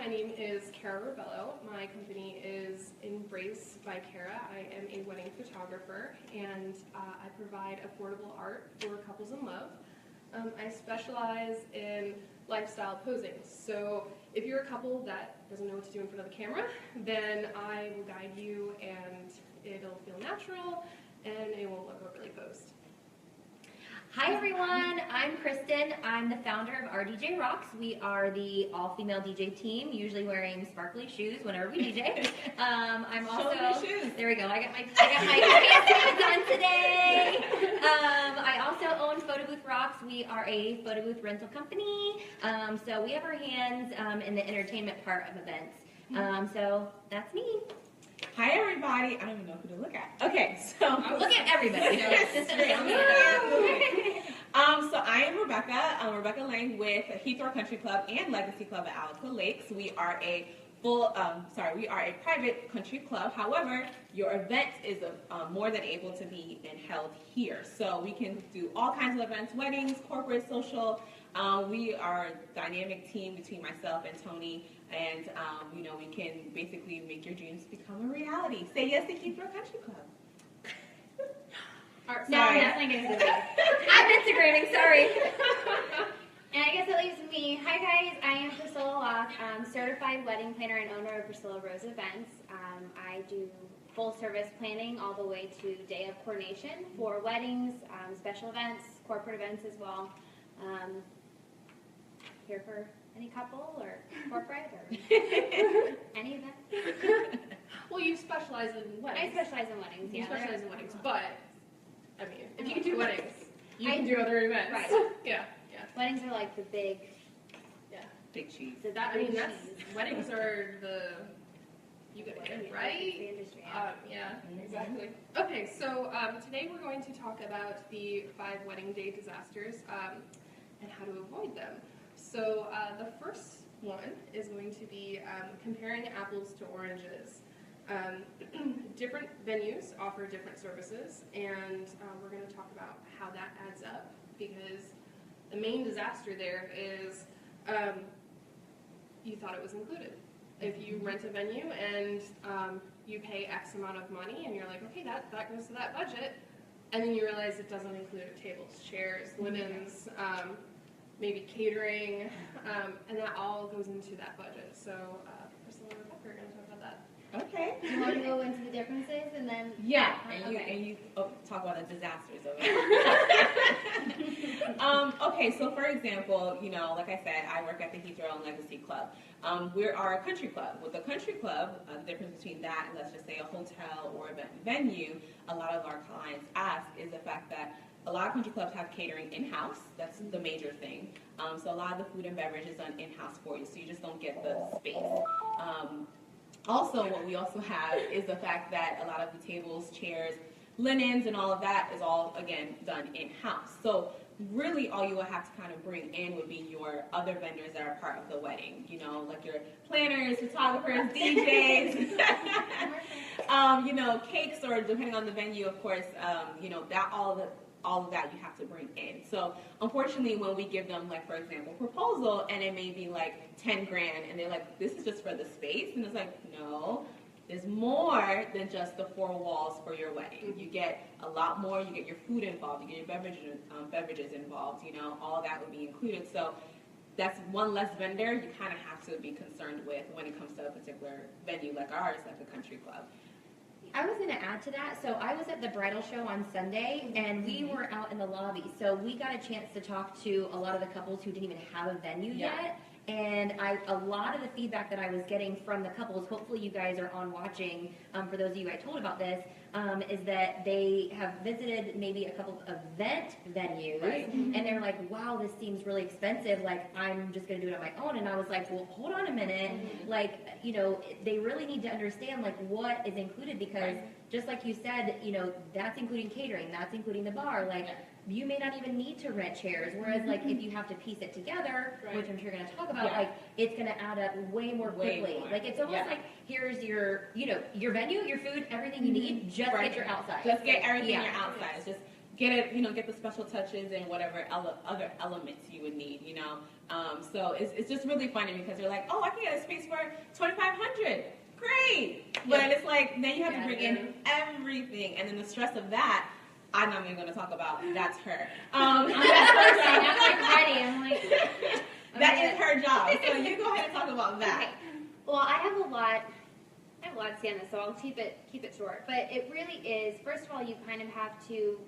my name is Kara Rebello. My company is Embrace by Kara. I am a wedding photographer, and I provide affordable art for couples in love. I specialize in lifestyle posing. So if you're a couple that doesn't know what to do in front of the camera, then I will guide you, and it'll feel natural, and it won't look overly posed. Hi everyone, I'm Kristen. I'm the founder of RDJ Rocks. We are the all-female DJ team, usually wearing sparkly shoes whenever we DJ. I'm also there we go. I got my pants on today. I also own Photo Booth Rocks. We are a photo booth rental company. So we have our hands in the entertainment part of events. So that's me. Hi everybody. I don't even know who to look at. Okay, so look at everybody. So I am Rebecca. I'm Rebecca Lang with Heathrow Country Club and Legacy Club at Alico Lakes. We are a we are a private country club. However, your event is more than able to be held here. So we can do all kinds of events, weddings, corporate, social. We are a dynamic team between myself and Tony, and we can basically make your dreams become a reality. Say yes to Heathrow Country Club. No, I'm definitely going to do it. I'm integrating, sorry. And I guess it leaves me. Hi guys, I am Priscilla Locke, certified wedding planner and owner of Priscilla Rose Events. I do full service planning all the way to day of coordination for weddings, special events, corporate events as well. Here for any couple or corporate or any event. Well, you specialize in weddings. I specialize in weddings, yeah. You specialize in weddings, but, I mean, if you can do weddings, you can do other events. Right. Yeah. Weddings are like the big... Yeah. Big cheese. Weddings are you get it, right? The industry, yeah, exactly. Okay, so today we're going to talk about the 5 wedding day disasters and how to avoid them. So the first one is going to be comparing apples to oranges. Different venues offer different services, and we're going to talk about how that adds up, because the main disaster there is you thought it was included. If you rent a venue and you pay X amount of money and you're like, okay, that goes to that budget, and then you realize it doesn't include tables, chairs, linens, maybe catering, and that all goes into that budget. So Priscilla and Rebecca are going to talk about that. Okay. Do you want to go into the differences and then... Yeah, and you talk about the disasters of it. Okay, so for example, like I said, I work at the Heathrow and Legacy Club. We are a country club. With a country club, the difference between that and let's just say a hotel or event venue, a lot of our clients ask is the fact that a lot of country clubs have catering in-house. That's the major thing. So a lot of the food and beverage is done in-house for you, so you just don't get the space. Also, what we also have is the fact that a lot of the tables, chairs, linens, and all of that is all, again, done in-house. So really all you will have to kind of bring in would be your other vendors that are part of the wedding, like your planners, photographers, DJs, cakes, or depending on the venue, of course, that all of that you have to bring in. So unfortunately, when we give them, like, for example, proposal, and it may be like 10 grand, and they're like, this is just for the space, and it's like, no, there's more than just the 4 walls for your wedding. You get a lot more. You get your food involved. You get your beverages involved. All that would be included. So that's one less vendor you kind of have to be concerned with when it comes to a particular venue like ours, like a country club. I was going to add to that. So I was at the bridal show on Sunday, and we were out in the lobby. So we got a chance to talk to a lot of the couples who didn't even have a venue yet. And a lot of the feedback that I was getting from the couples, hopefully you guys are on watching, for those of you I told about this, is that they have visited maybe a couple of event venues, and they're like, wow, this seems really expensive, like, I'm just going to do it on my own. And I was like, well, hold on a minute, like, they really need to understand, like, what is included, because just like you said, that's including catering, that's including the bar, like, you may not even need to rent chairs, whereas like if you have to piece it together, which I'm sure you're going to talk about, like it's going to add up way more quickly. Like it's almost like here's your, your venue, your food, everything you need, just get your outside. Just get everything your outside. Just get it, get the special touches and whatever other elements you would need, So it's just really funny because they're like, oh, I can get a space for 2,500. Great. But it's like, then you have to bring in everything. And then the stress of that, I'm not even going to talk about. That's her. I'm like ready. I'm like, that is her job. So you go ahead and talk about that. okay. Well, I have a lot to say on this, so I'll keep it short. But it really is, first of all, you kind of have to,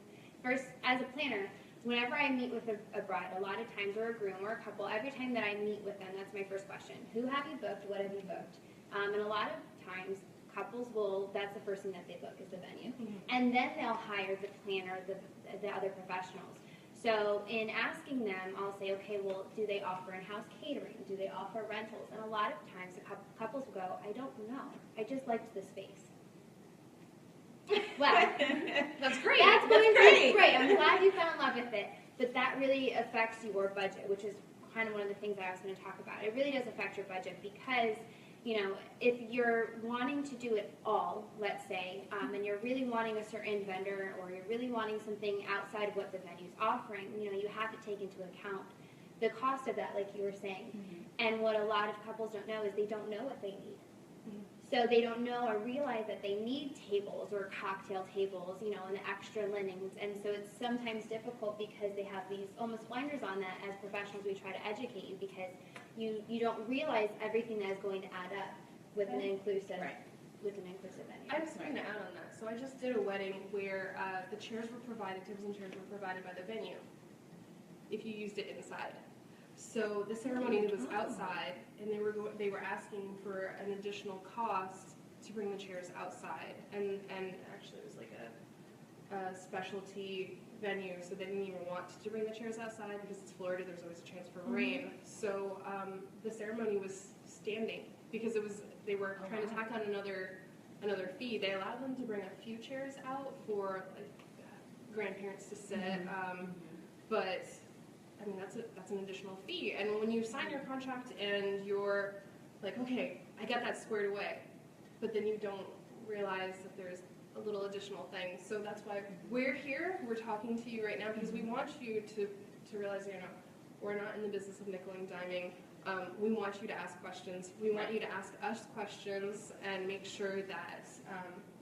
first, as a planner, whenever I meet with a bride, a lot of times, or a groom, or a couple, every time that I meet with them, that's my first question. Who have you booked? What have you booked? And a lot of times, couples will, that's the first thing that they book is the venue. And then they'll hire the planner, the other professionals. So in asking them, I'll say, okay, well, do they offer in-house catering? Do they offer rentals? And a lot of times, the couples will go, I don't know. I just liked the space. Well, That's great. that's great. great. I'm glad you fell in love with it. But that really affects your budget, which is kind of one of the things I was going to talk about. It really does affect your budget because, you know, if you're wanting to do it all, let's say, and you're really wanting a certain vendor or you're really wanting something outside of what the venue's offering, you know, you have to take into account the cost of that, like you were saying. And what a lot of couples don't know is they don't know what they need. So they don't know or realize that they need tables or cocktail tables, you know, and the extra linens. And so it's sometimes difficult because they have these almost blinders on that. As professionals, we try to educate you because you don't realize everything that is going to add up with an inclusive venue. I'm just going to add on that. So I just did a wedding where the chairs were provided, tables and chairs were provided by the venue if you used it inside. So the ceremony was outside, and they were asking for an additional cost to bring the chairs outside, and actually it was like a specialty venue, so they didn't even want to bring the chairs outside because it's Florida. There's always a chance for rain. So the ceremony was standing because they were trying to tack on another fee. They allowed them to bring a few chairs out for like grandparents to sit, but I mean, that's an additional fee. And when you sign your contract and you're like, okay, I got that squared away, but then you don't realize that there's a little additional thing. So that's why we're here. We're talking to you right now because we want you to realize, you know, we're not in the business of nickel and diming. We want you to ask questions. We want you to ask us questions and make sure that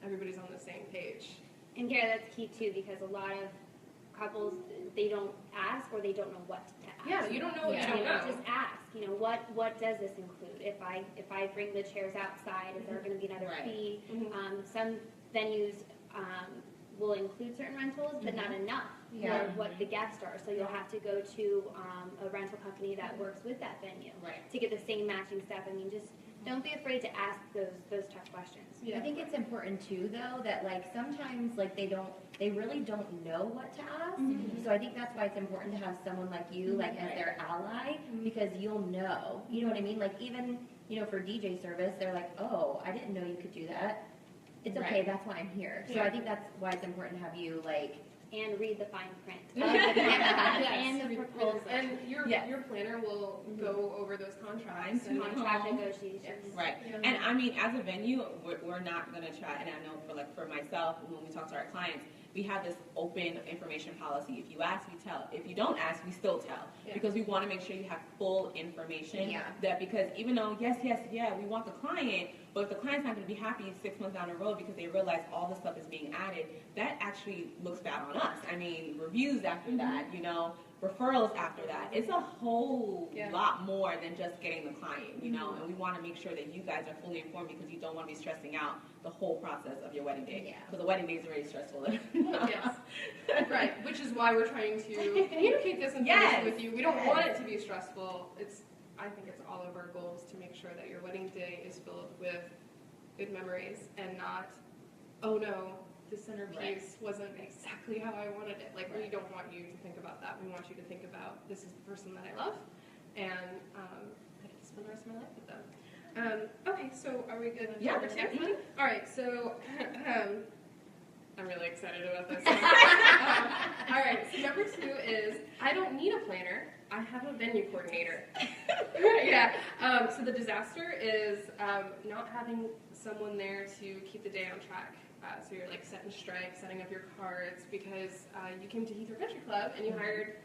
everybody's on the same page. And Gary, that's key too because a lot of couples, they don't ask or they don't know what to ask. Yeah, you don't know what you don't know. Just ask, you know, what does this include? If I bring the chairs outside, is there going to be another fee? Some venues will include certain rentals, but not enough for what the guests are. So you'll have to go to a rental company that works with that venue to get the same matching stuff. I mean, just don't be afraid to ask those tough questions. I think it's important too, though, that like sometimes like they really don't know what to ask. So I think that's why it's important to have someone like you, like as their ally, because you'll know. You know what I mean? Like even, you know, for DJ service, they're like, oh, I didn't know you could do that. It's okay. That's why I'm here. So I think that's why it's important to have you like. And read the fine print. And the proposal. And your planner will go over those contracts and Contract negotiations. Right. And I mean, as a venue, we're not going to try, and I know for myself, when we talk to our clients, we have this open information policy. If you ask, we tell. If you don't ask, we still tell. Because we want to make sure you have full information. That because even though, yes, we want the client, but if the client's not going to be happy 6 months down the road because they realize all the stuff is being added, that actually looks bad on us. I mean, reviews after that, you know, referrals after that. It's a whole lot more than just getting the client, you know, and we want to make sure that you guys are fully informed because you don't want to be stressing out the whole process of your wedding day. Because the wedding day is already stressful. Right, which is why we're trying to communicate this information with you. We don't want it to be stressful. I think it's all of our goals to make sure that your wedding day is filled with good memories and not, oh no, the centerpiece wasn't exactly how I wanted it. Like, we don't want you to think about that. We want you to think about, this is the person that I love, and I get to spend the rest of my life with them. Okay, so are we good? Number two? All right, so I'm really excited about this. All right, so number 2 is, I don't need a planner. I have a venue coordinator. So the disaster is not having someone there to keep the day on track. So you're like setting strike, setting up your cards, because you came to Heathrow Country Club and you hired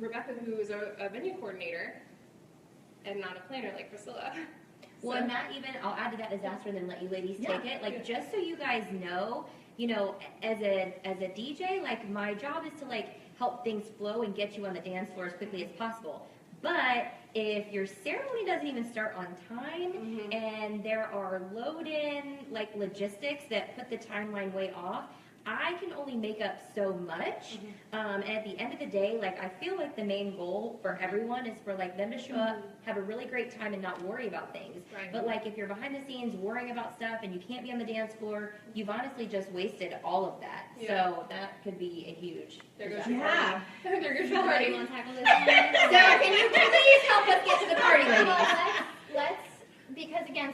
Rebecca, who is a venue coordinator and not a planner like Priscilla. Well, So- and that even, I'll add to that disaster and then let you ladies take it. Like, Yeah. just so you guys know, you know, as a DJ, like, my job is to, like, help things flow and get you on the dance floor as quickly as possible. But if your ceremony doesn't even start on time Mhm. and there are load-in, like, logistics that put the timeline way off, I can only make up so much. And at the end of the day, like, I feel like the main goal for everyone is for, like, them to show up, have a really great time and not worry about things. Right. But, like, if you're behind the scenes worrying about stuff and you can't be on the dance floor, you've honestly just wasted all of that. Yeah. So that could be a huge There goes disaster. your Yeah. There goes your Sorry, party. you want to tackle this So one? can you please help us get to the party, Well, ladies? let's, because again,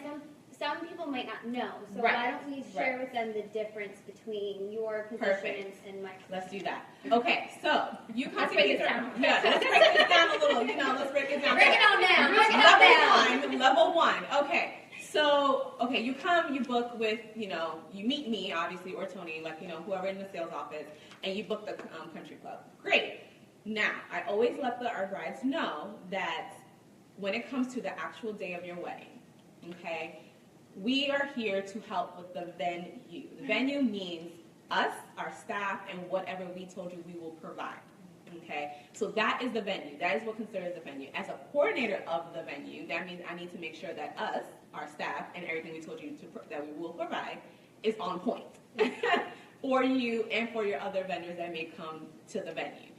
some people might not know, so Right. why don't we share with them the difference between your position Perfect. and my Let's do that. Okay, so you come Let's to break it Heathrow. down. Yeah, let's break this down a little. You know, let's break it down. Break it on down. Break it on down. Level one. Okay. So, okay, you come, you book with, you know, you meet me, obviously, or Tony, like, you know, whoever in the sales office, and you book the country club. Great. Now, I always let our brides know that when it comes to the actual day of your wedding, okay, we are here to help with the venue. The venue means us, our staff, and whatever we told you we will provide. Okay, so that is the venue. That is what considers the venue. As a coordinator of the venue, that means I need to make sure that us, our staff, and everything we told you that we will provide is on point for you and for your other vendors that may come to the venue.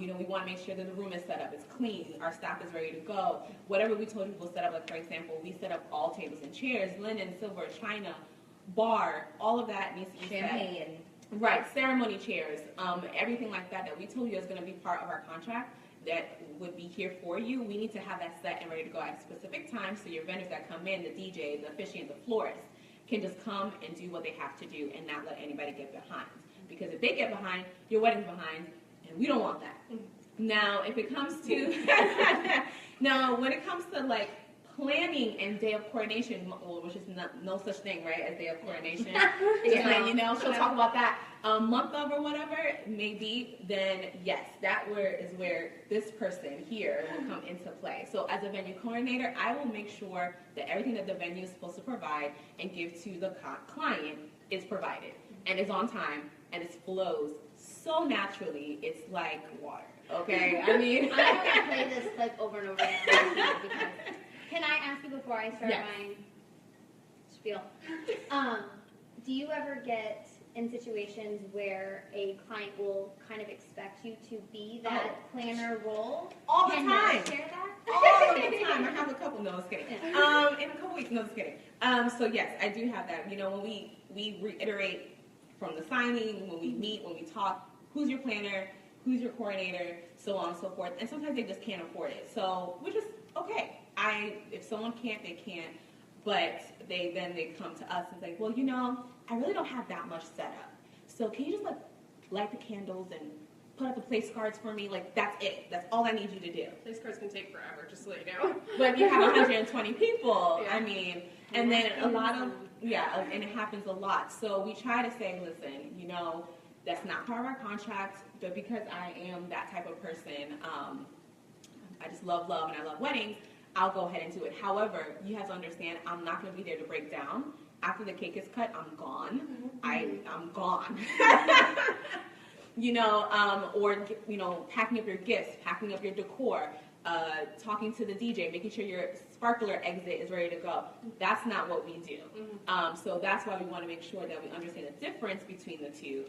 You know, we want to make sure that the room is set up, it's clean, our staff is ready to go. Whatever we told you we'll set up, like for example, we set up all tables and chairs, linen, silver, china, bar, all of that needs to be set. Champagne. Right, ceremony chairs, everything like that that we told you is going to be part of our contract that would be here for you. We need to have that set and ready to go at a specific time so your vendors that come in, the DJ, the officiant, the florist, can just come and do what they have to do and not let anybody get behind. Because if they get behind, your wedding's behind, and we don't want that. Now, if it comes to, now when it comes to like planning and day of coordination, which is no such thing, right, as day of coordination. Just letting you know, she'll talk about that month of or whatever, maybe, then yes, that is where this person here will come into play. So as a venue coordinator, I will make sure that everything that the venue is supposed to provide and give to the client is provided and is on time and it flows so naturally, it's like water, okay? I mean... I'm going to play this clip over and over again. Because, can I ask you before I start Yes. my spiel? Do you ever get in situations where a client will kind of expect you to be that planner role? All the Can time. you share that? All of the time. I have a couple. No, just kidding. In a couple weeks. No, just kidding. So yes, I do have that. You know, when we reiterate from the signing, when we meet, when we talk, who's your planner, who's your coordinator, so on and so forth. And sometimes they just can't afford it. So which is okay. If someone can't, they can't. But they come to us and say, well, you know, I really don't have that much set up. So can you just like light the candles and put up the place cards for me? Like that's it. That's all I need you to do. Place cards can take forever, just to let you know. But if you have 120 people, Yeah. I mean, and then a lot of, and it happens a lot. So we try to say, listen, you know, that's not part of our contract, but because I am that type of person, I just love and I love weddings, I'll go ahead and do it. However, you have to understand, I'm not going to be there to break down. After the cake is cut, I'm gone. I'm gone. You know, or, you know, packing up your gifts, packing up your decor, talking to the DJ, making sure your sparkler exit is ready to go. That's not what we do. So that's why we want to make sure that we understand the difference between the two.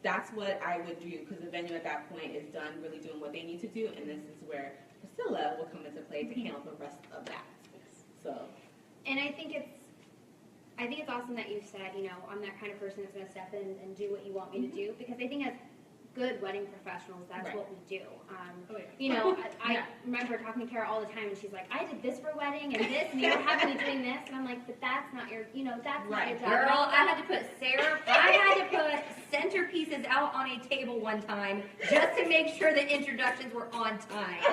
That's what I would do, because the venue at that point is done really doing what they need to do, and this is where Priscilla will come into play to handle the rest of that. So, And I think it's awesome that you said, you know, I'm that kind of person that's going to step in and do what you want me to do, because I think as good wedding professionals, that's Right. what we do. Oh, yeah. You know, I Yeah. remember talking to Kara all the time, and she's like, I did this for a wedding, and this, and you're having me doing this, and I'm like, but that's not your, you know, that's not your Right. job. Girl, I had to put centerpieces out on a table one time just to make sure the introductions were on time.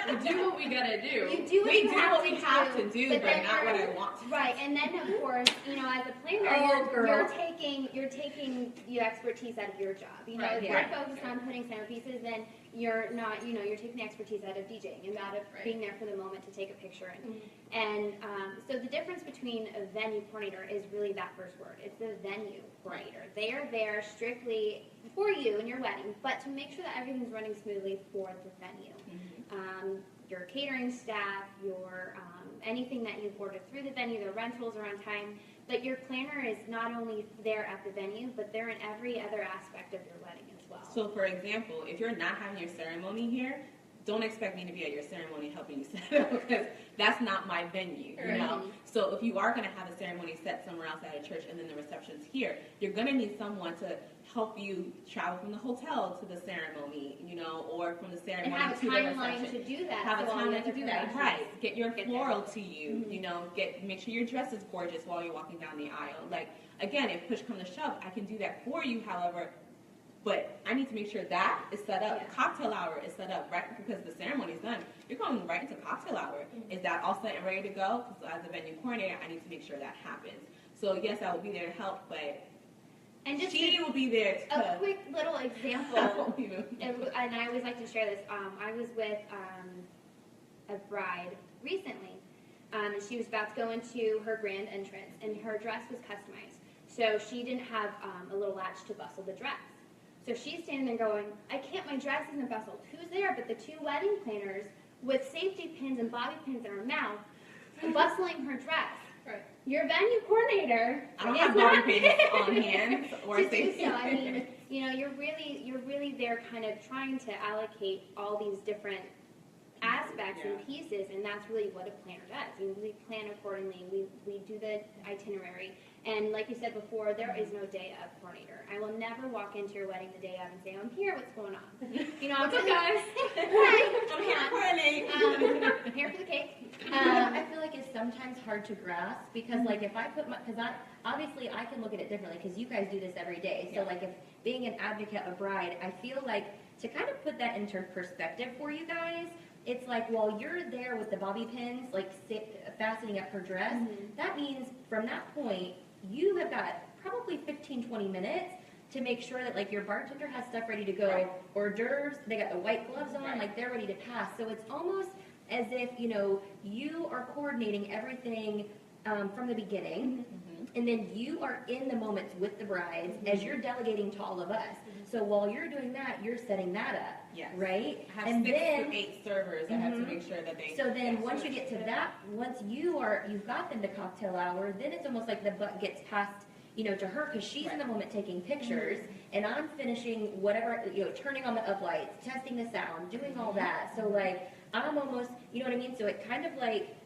We do what we gotta do. You do what we you do have what to we have to do, but then not what you're- I want to. Right, and then of course, you know, as a planner, Oh, girl. you're taking the expertise out of your job. You know, Right, if yeah. you're focused on putting centerpieces, then you're not, you're taking the expertise out of DJing and out of being there for the moment to take a picture. And so the difference between a venue coordinator is really that first word. It's the venue coordinator. They are there strictly for you and your wedding, but to make sure that everything's running smoothly for the venue. Your catering staff, your anything that you've ordered through the venue, the rentals are on time. But your planner is not only there at the venue, but they're in every other aspect of your wedding as well. So, for example, if you're not having your ceremony here, don't expect me to be at your ceremony helping you set up because that's not my venue, you know? So if you are going to have a ceremony set somewhere else at a church and then the reception's here, you're going to need someone to help you travel from the hotel to the ceremony, or from the ceremony to the reception. Have a timeline to do that. Have a timeline to do that, right. Get your floral to you, make sure your dress is gorgeous while you're walking down the aisle. Like, again, if push comes to shove, I can do that for you, however, but I need to make sure that is set up. Yeah. Cocktail hour is set up, right? Because the ceremony is done. You're going right into cocktail hour. Is that all set and ready to go? So as a venue coordinator, I need to make sure that happens. So yes, I will be there to help, but she will be there to a quick little example. And I always like to share this. I was with a bride recently. She was about to go into her grand entrance, and her dress was customized. So she didn't have a little latch to bustle the dress. So she's standing there going, I can't, my dress isn't bustled. Who's there but the two wedding planners with safety pins and bobby pins in her mouth, bustling her dress. Right. Your venue coordinator I don't have bobby pins on hand or to safety. do so. I mean, you're really there kind of trying to allocate all these different aspects and pieces, and that's really what a planner does. We plan accordingly. We do the itinerary. And like you said before, there is no day of coordinator. I will never walk into your wedding the day of and say, I'm here, what's going on? What's up, guys? Hi, I'm here to coordinate. I'm here for the cake. I feel like it's sometimes hard to grasp because, like, if I put obviously I can look at it differently because you guys do this every day. So, like, if being an advocate of a bride, I feel like to kind of put that into perspective for you guys, it's like while you're there with the bobby pins, like fastening up her dress, that means from that point, you have got probably 15, 20 minutes to make sure that, like, your bartender has stuff ready to go, hors d'oeuvres, they got the white gloves on, like, they're ready to pass. So it's almost as if, you are coordinating everything from the beginning, and then you are in the moments with the brides as you're delegating to all of us. So while you're doing that, you're setting that up, right? Have 6 to 8 servers that have to make sure that they... So then once you get to that, once you've got them to cocktail hour, then it's almost like the buck gets passed, to her because she's in the moment taking pictures, and I'm finishing whatever, turning on the uplights, testing the sound, doing all that. So, like, I'm almost, you know what I mean? So it kind of like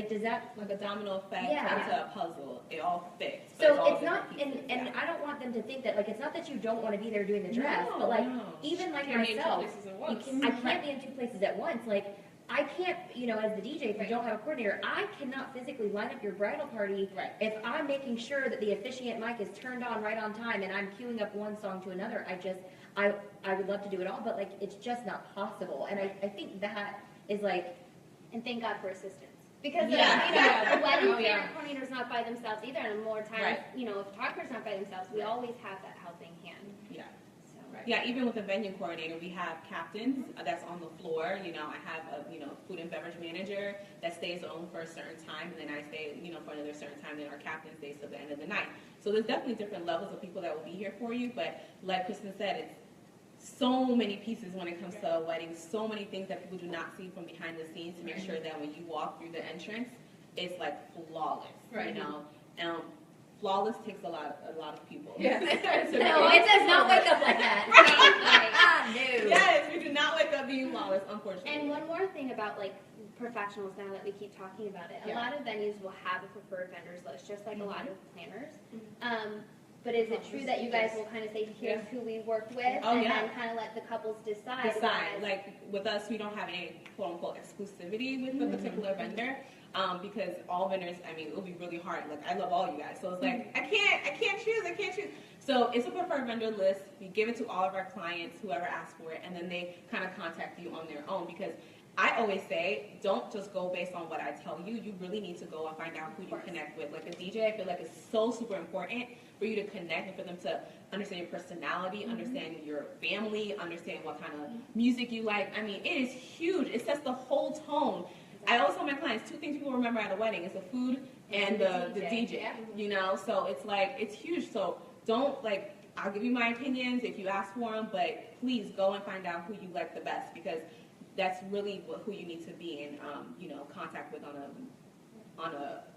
does that... Like a domino effect into a puzzle. It all fits. So it's not, and I don't want them to think that, like, it's not that you don't want to be there doing the dress, but, like, even like myself, I can't be in 2 places at once. Like, I can't, as the DJ, if you don't have a coordinator, I cannot physically line up your bridal party if I'm making sure that the officiant mic is turned on right on time and I'm queuing up one song to another. I would love to do it all, but, like, it's just not possible. And I think that is, like... And thank God for assistance. Because, a wedding planner coordinator is not by themselves either, and more times, a photographer's not by themselves. We always have that helping hand. Yeah. Yeah, even with the venue coordinator, we have captains that's on the floor. I have a food and beverage manager that stays on for a certain time, and then I stay for another certain time. Then our captain stays till the end of the night. So there's definitely different levels of people that will be here for you. But like Kristen said, it's so many pieces when it comes to a wedding. So many things that people do not see from behind the scenes to make sure that when you walk through the entrance, it's like flawless. Flawless takes a lot of people. Yes. No, it does not wake up like that. No. Yes, we do not wake up being flawless, unfortunately. And one more thing about, like, professionals, now that we keep talking about it. A lot of venues will have a preferred vendors list, just like a lot of planners. But is it true that you guys will kind of say, here's who we work with, and then kind of let the couples decide? Like, with us, we don't have any quote-unquote exclusivity with a particular vendor. Because all vendors, it will be really hard. Like, I love all you guys. So it's like, I can't choose. So it's a preferred vendor list. We give it to all of our clients, whoever asks for it, and then they kind of contact you on their own because I always say, don't just go based on what I tell you. You really need to go and find out who you connect with. Like a DJ, I feel like it's so super important for you to connect and for them to understand your personality, understand your family, understand what kind of music you like. I mean, it is huge. It sets the whole tone. I always tell my clients, 2 things people remember at a wedding is the food and the DJ, you know? So it's like, it's huge. So don't, like, I'll give you my opinions if you ask for them, but please go and find out who you like the best, because that's really who you need to be in, you know, contact with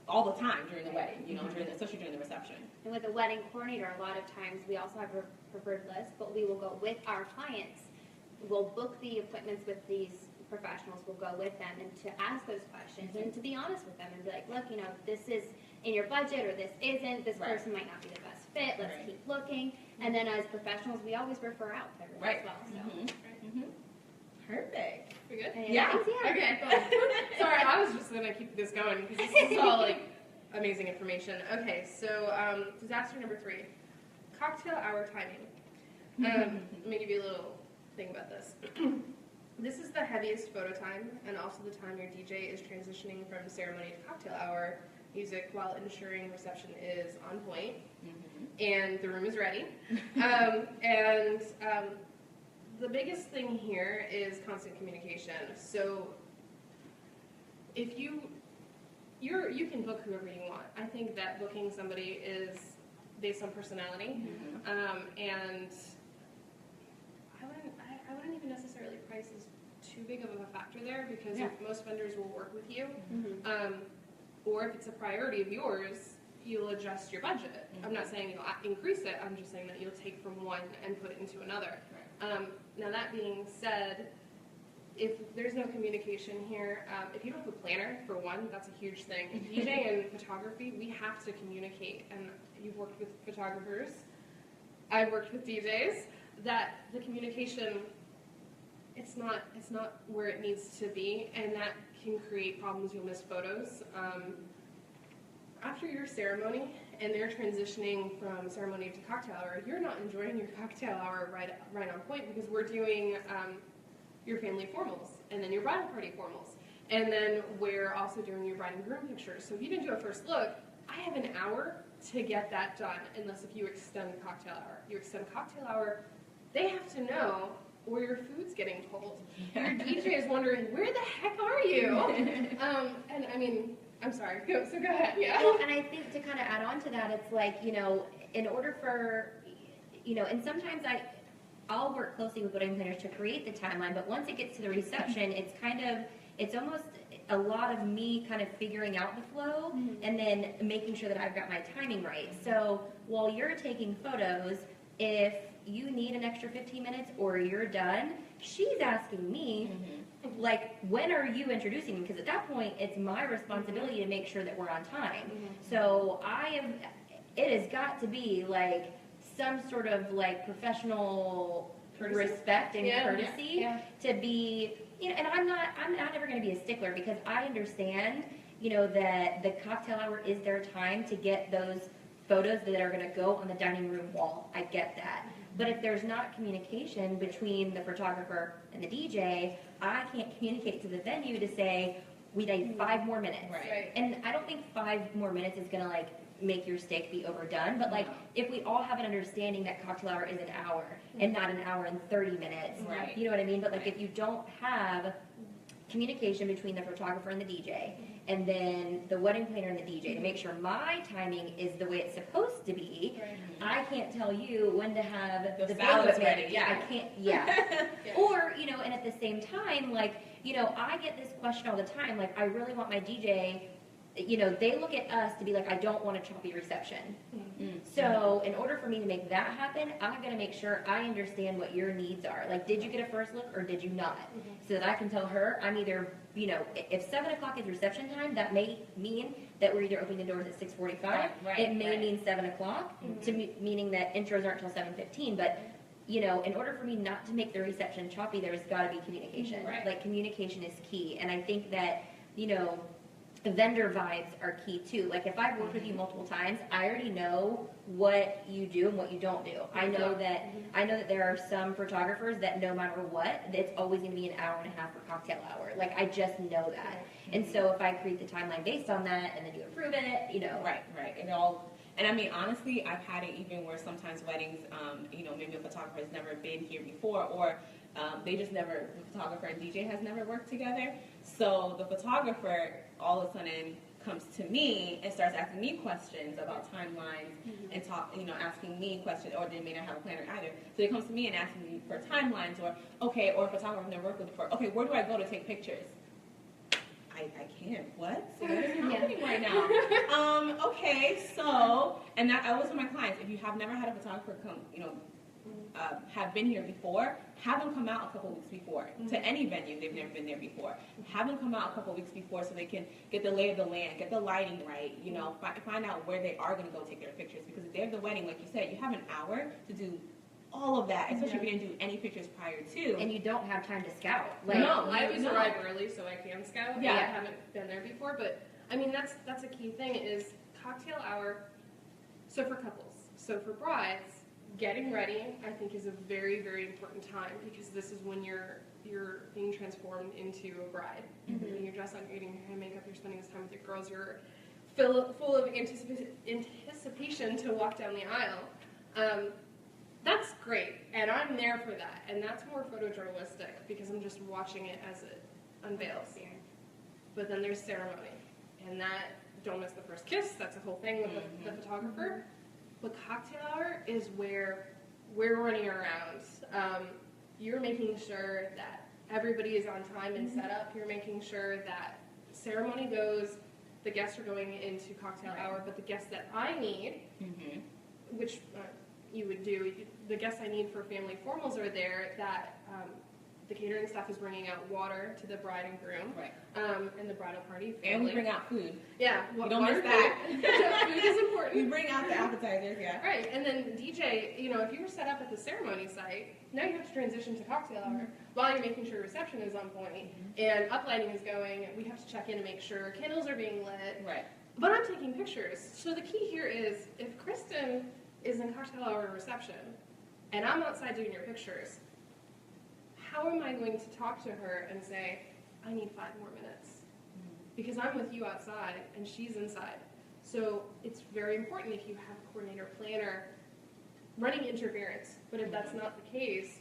all the time during the wedding, you know, especially during the reception. And with a wedding coordinator, a lot of times we also have a preferred list, but we will go with our clients. We'll book the appointments with these professionals. We'll go with them and to ask those questions and to be honest with them and be like, look, you know, this is in your budget or this isn't. This person might not be the best fit. Let's keep looking. And then as professionals, we always refer out to everyone as well. So. Perfect. We good? Yeah. Okay. Sorry, I was just gonna keep this going because this is all like amazing information. Okay, so disaster number 3, cocktail hour timing. Let me give you a little thing about this. This is the heaviest photo time and also the time your DJ is transitioning from ceremony to cocktail hour music while ensuring reception is on point and the room is ready. The biggest thing here is constant communication. So if you can book whoever you want. I think that booking somebody is based on personality, and I wouldn't even necessarily price as too big of a factor there, because if most vendors will work with you, or if it's a priority of yours, you'll adjust your budget. I'm not saying you'll increase it, I'm just saying that you'll take from one and put it into another. Now that being said, if there's no communication here, if you don't have a planner, for one, that's a huge thing. DJ and photography, we have to communicate, and you've worked with photographers, I've worked with DJs, that the communication, it's not where it needs to be, and that can create problems. You'll miss photos. After your ceremony and they're transitioning from ceremony to cocktail hour, you're not enjoying your cocktail hour right on point, because we're doing your family formals and then your bridal party formals, and then we're also doing your bride and groom pictures. So if you didn't do a first look, I have an hour to get that done, unless if you extend cocktail hour. You extend cocktail hour, they have to know where your food's getting told. Your DJ is wondering, where the heck are you? And I mean, I'm sorry, so go ahead, yeah. Well, and I think to kind of add on to that, it's like, you know, in order for, you know, and sometimes I'll work closely with wedding planners to create the timeline, but once it gets to the reception, it's almost a lot of me kind of figuring out the flow and then making sure that I've got my timing right. So while you're taking photos, if you need an extra 15 minutes or you're done, she's asking me, like, when are you introducing me? Because at that point, it's my responsibility to make sure that we're on time. So it has got to be like some sort of like professional respect and courtesy to be, you know, and I'm not ever going to be a stickler, because I understand, you know, that the cocktail hour is their time to get those photos that are going to go on the dining room wall. I get that. But if there's not communication between the photographer and the DJ, I can't communicate to the venue to say, we need 5 more minutes. Right. And I don't think 5 more minutes is going to like make your steak be overdone. But like, if we all have an understanding that cocktail hour is an hour and not an hour and 30 minutes, you know what I mean? But like, if you don't have communication between the photographer and the DJ, and then the wedding planner and the DJ to make sure my timing is the way it's supposed to be. I can't tell you when to have the salads banquet ready. ready. I can't, Or, you know, and at the same time, like, you know, I get this question all the time, like, I really want my DJ, you know, they look at us to be like, I don't want a choppy reception. So in order for me to make that happen, I'm going to make sure I understand what your needs are. Like, did you get a first look or did you not? So that I can tell her I'm either, you know, if 7 o'clock is reception time, that may mean that we're either opening the doors at 6:45. It may mean 7 o'clock, meaning that intros aren't until 7:15. But, you know, in order for me not to make the reception choppy, there's got to be communication. Like, communication is key. And I think that, you know, the vendor vibes are key too. Like if I've worked with you multiple times, I already know what you do and what you don't do. I know that there are some photographers that no matter what, it's always going to be an hour and a half for cocktail hour. Like I just know that. And so if I create the timeline based on that and then you approve it, you know. Right. It all, and I mean, honestly, I've had it even where sometimes weddings, you know, maybe a photographer has never been here before, or they just never, the photographer and DJ has never worked together. So the photographer all of a sudden comes to me and starts asking me questions about timelines and asking me questions, or they may not have a planner either. So they comes to me and asks me for timelines, or a photographer I've never worked with before. Okay, where do I go to take pictures? I can't. What? So what is happening right now? Okay, so, and that I always tell my clients, if you have never had a photographer come, have been here before, have them come out a couple weeks before to any venue they've never been there before. Have them come out a couple weeks before so they can get the lay of the land, get the lighting right, find out where they are going to go take their pictures. Because the day of the wedding, like you said, you have an hour to do all of that, especially if you didn't do any pictures prior to. And you don't have time to scout. Like, No, I always arrive early so I can scout. Yeah. I haven't been there before, but I mean that's a key thing is cocktail hour. So for couples, so for brides, getting ready I think is a very, very important time because this is when you're being transformed into a bride. When you're dressed up, you're getting your hair and makeup, you're spending this time with your girls, you're full of anticipation to walk down the aisle. That's great, and I'm there for that, and that's more photojournalistic because I'm just watching it as it unveils. But then there's ceremony, and that, don't miss the first kiss, that's the whole thing with the photographer. But cocktail hour is where we're running around. You're making sure that everybody is on time and set up. You're making sure that ceremony goes, the guests are going into cocktail hour, but the guests that I need, which you would do, the guests I need for family formals are there, that the catering staff is bringing out water to the bride and groom, and the bridal party family. And we bring out food. Yeah, We don't miss that. Food is important. We bring out the appetizers, yeah. Right, and then DJ, if you were set up at the ceremony site, now you have to transition to cocktail hour while you're making sure reception is on point and uplighting is going. We have to check in and make sure candles are being lit. Right. But I'm taking pictures. So the key here is if Kristen is in cocktail hour reception and I'm outside doing your pictures, how am I going to talk to her and say, I need 5 more minutes? Because I'm with you outside and she's inside. So it's very important if you have a coordinator, planner, running interference. But if that's not the case,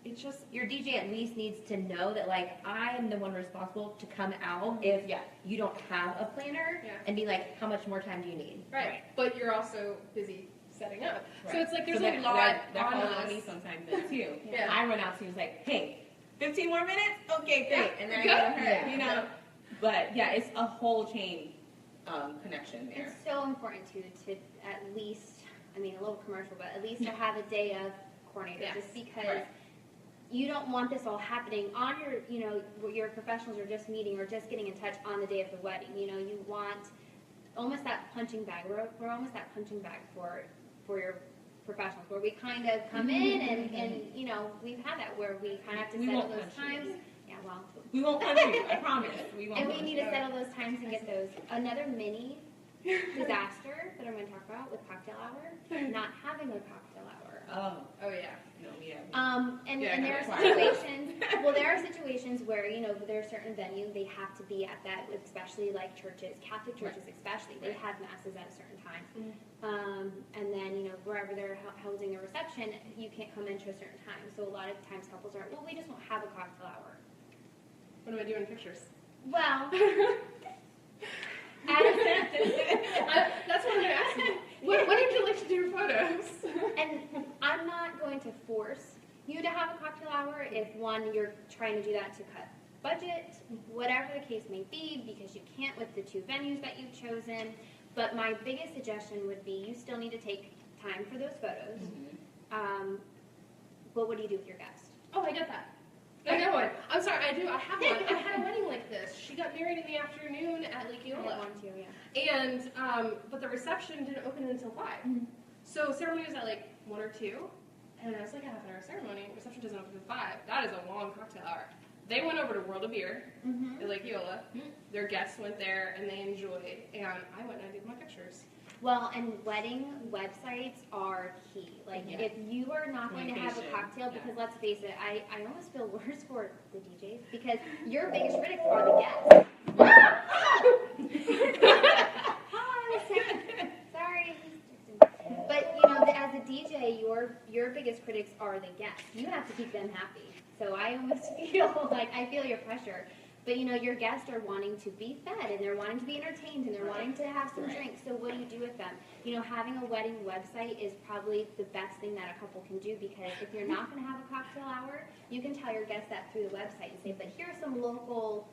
it's just, your DJ at least needs to know that, like, I am the one responsible to come out if you don't have a planner and be like, how much more time do you need? right. But you're also busy setting up. Right. So it's like there's So a lot that on falls on us. me sometimes then too. Yeah. I run out to you, it's like, hey, 15 more minutes? Okay, great. Yeah. And then I Yeah. go to her, But yeah, it's a whole chain connection there. It's so important to at least, a little commercial, but at least to have a day of coordinator, Yes. just because Right. you don't want this all happening on your professionals are just meeting or just getting in touch on the day of the wedding. You want almost that punching bag. We're almost that punching bag for your professionals, where we kind of come in and we've had that where we kind of have to We settle won't those punch you. times. Yeah, well. We won't punch you, I promise. We won't And we punch need you. to settle those times and get those. Another mini disaster that I'm going to talk about with cocktail hour, not having a cocktail hour. Oh, yeah. No, yeah. And there are Right. situations where, there are certain venues, they have to be at that, especially like churches, Catholic churches especially, they have masses at a certain time. And then, wherever they're holding a reception, you can't come into a certain time. So a lot of times couples are, well, we just won't have a cocktail hour. What am I doing pictures? Well, That's what I'm asking. When would you like to do your photos? and I'm not going to force you to have a cocktail hour if, one, you're trying to do that to cut budget, whatever the case may be, because you can't with the 2 venues that you've chosen. But my biggest suggestion would be you still need to take time for those photos. But what do you do with your guest? Oh, I get that. I know one. I'm sorry, I do. I have one. I had a wedding like this. She got married in the afternoon at Lake I Eola. want to, yeah. And, but the reception didn't open until 5. So ceremony was at like 1 or 2. And I was like, a half an hour ceremony. Reception doesn't open until 5. That is a long cocktail hour. they went over to World of Beer Mhm. in Lake Eola. Their guests went there and they enjoyed, and I went and I did my pictures. Well, and wedding websites are key. Like, Yeah. if you are not going to have a Communication, cocktail, yeah. because let's face it, I almost feel worse for the DJs because your biggest critics are the guests. Hi, sorry. But you know, as a DJ, your biggest critics are the guests. You have to keep them happy. So I almost feel like I feel your pressure. But you know, your guests are wanting to be fed and they're wanting to be entertained and they're wanting to have some drinks. So what do you do with them? You know, having a wedding website is probably the best thing that a couple can do because if you're not going to have a cocktail hour, you can tell your guests that through the website and say, but here are some local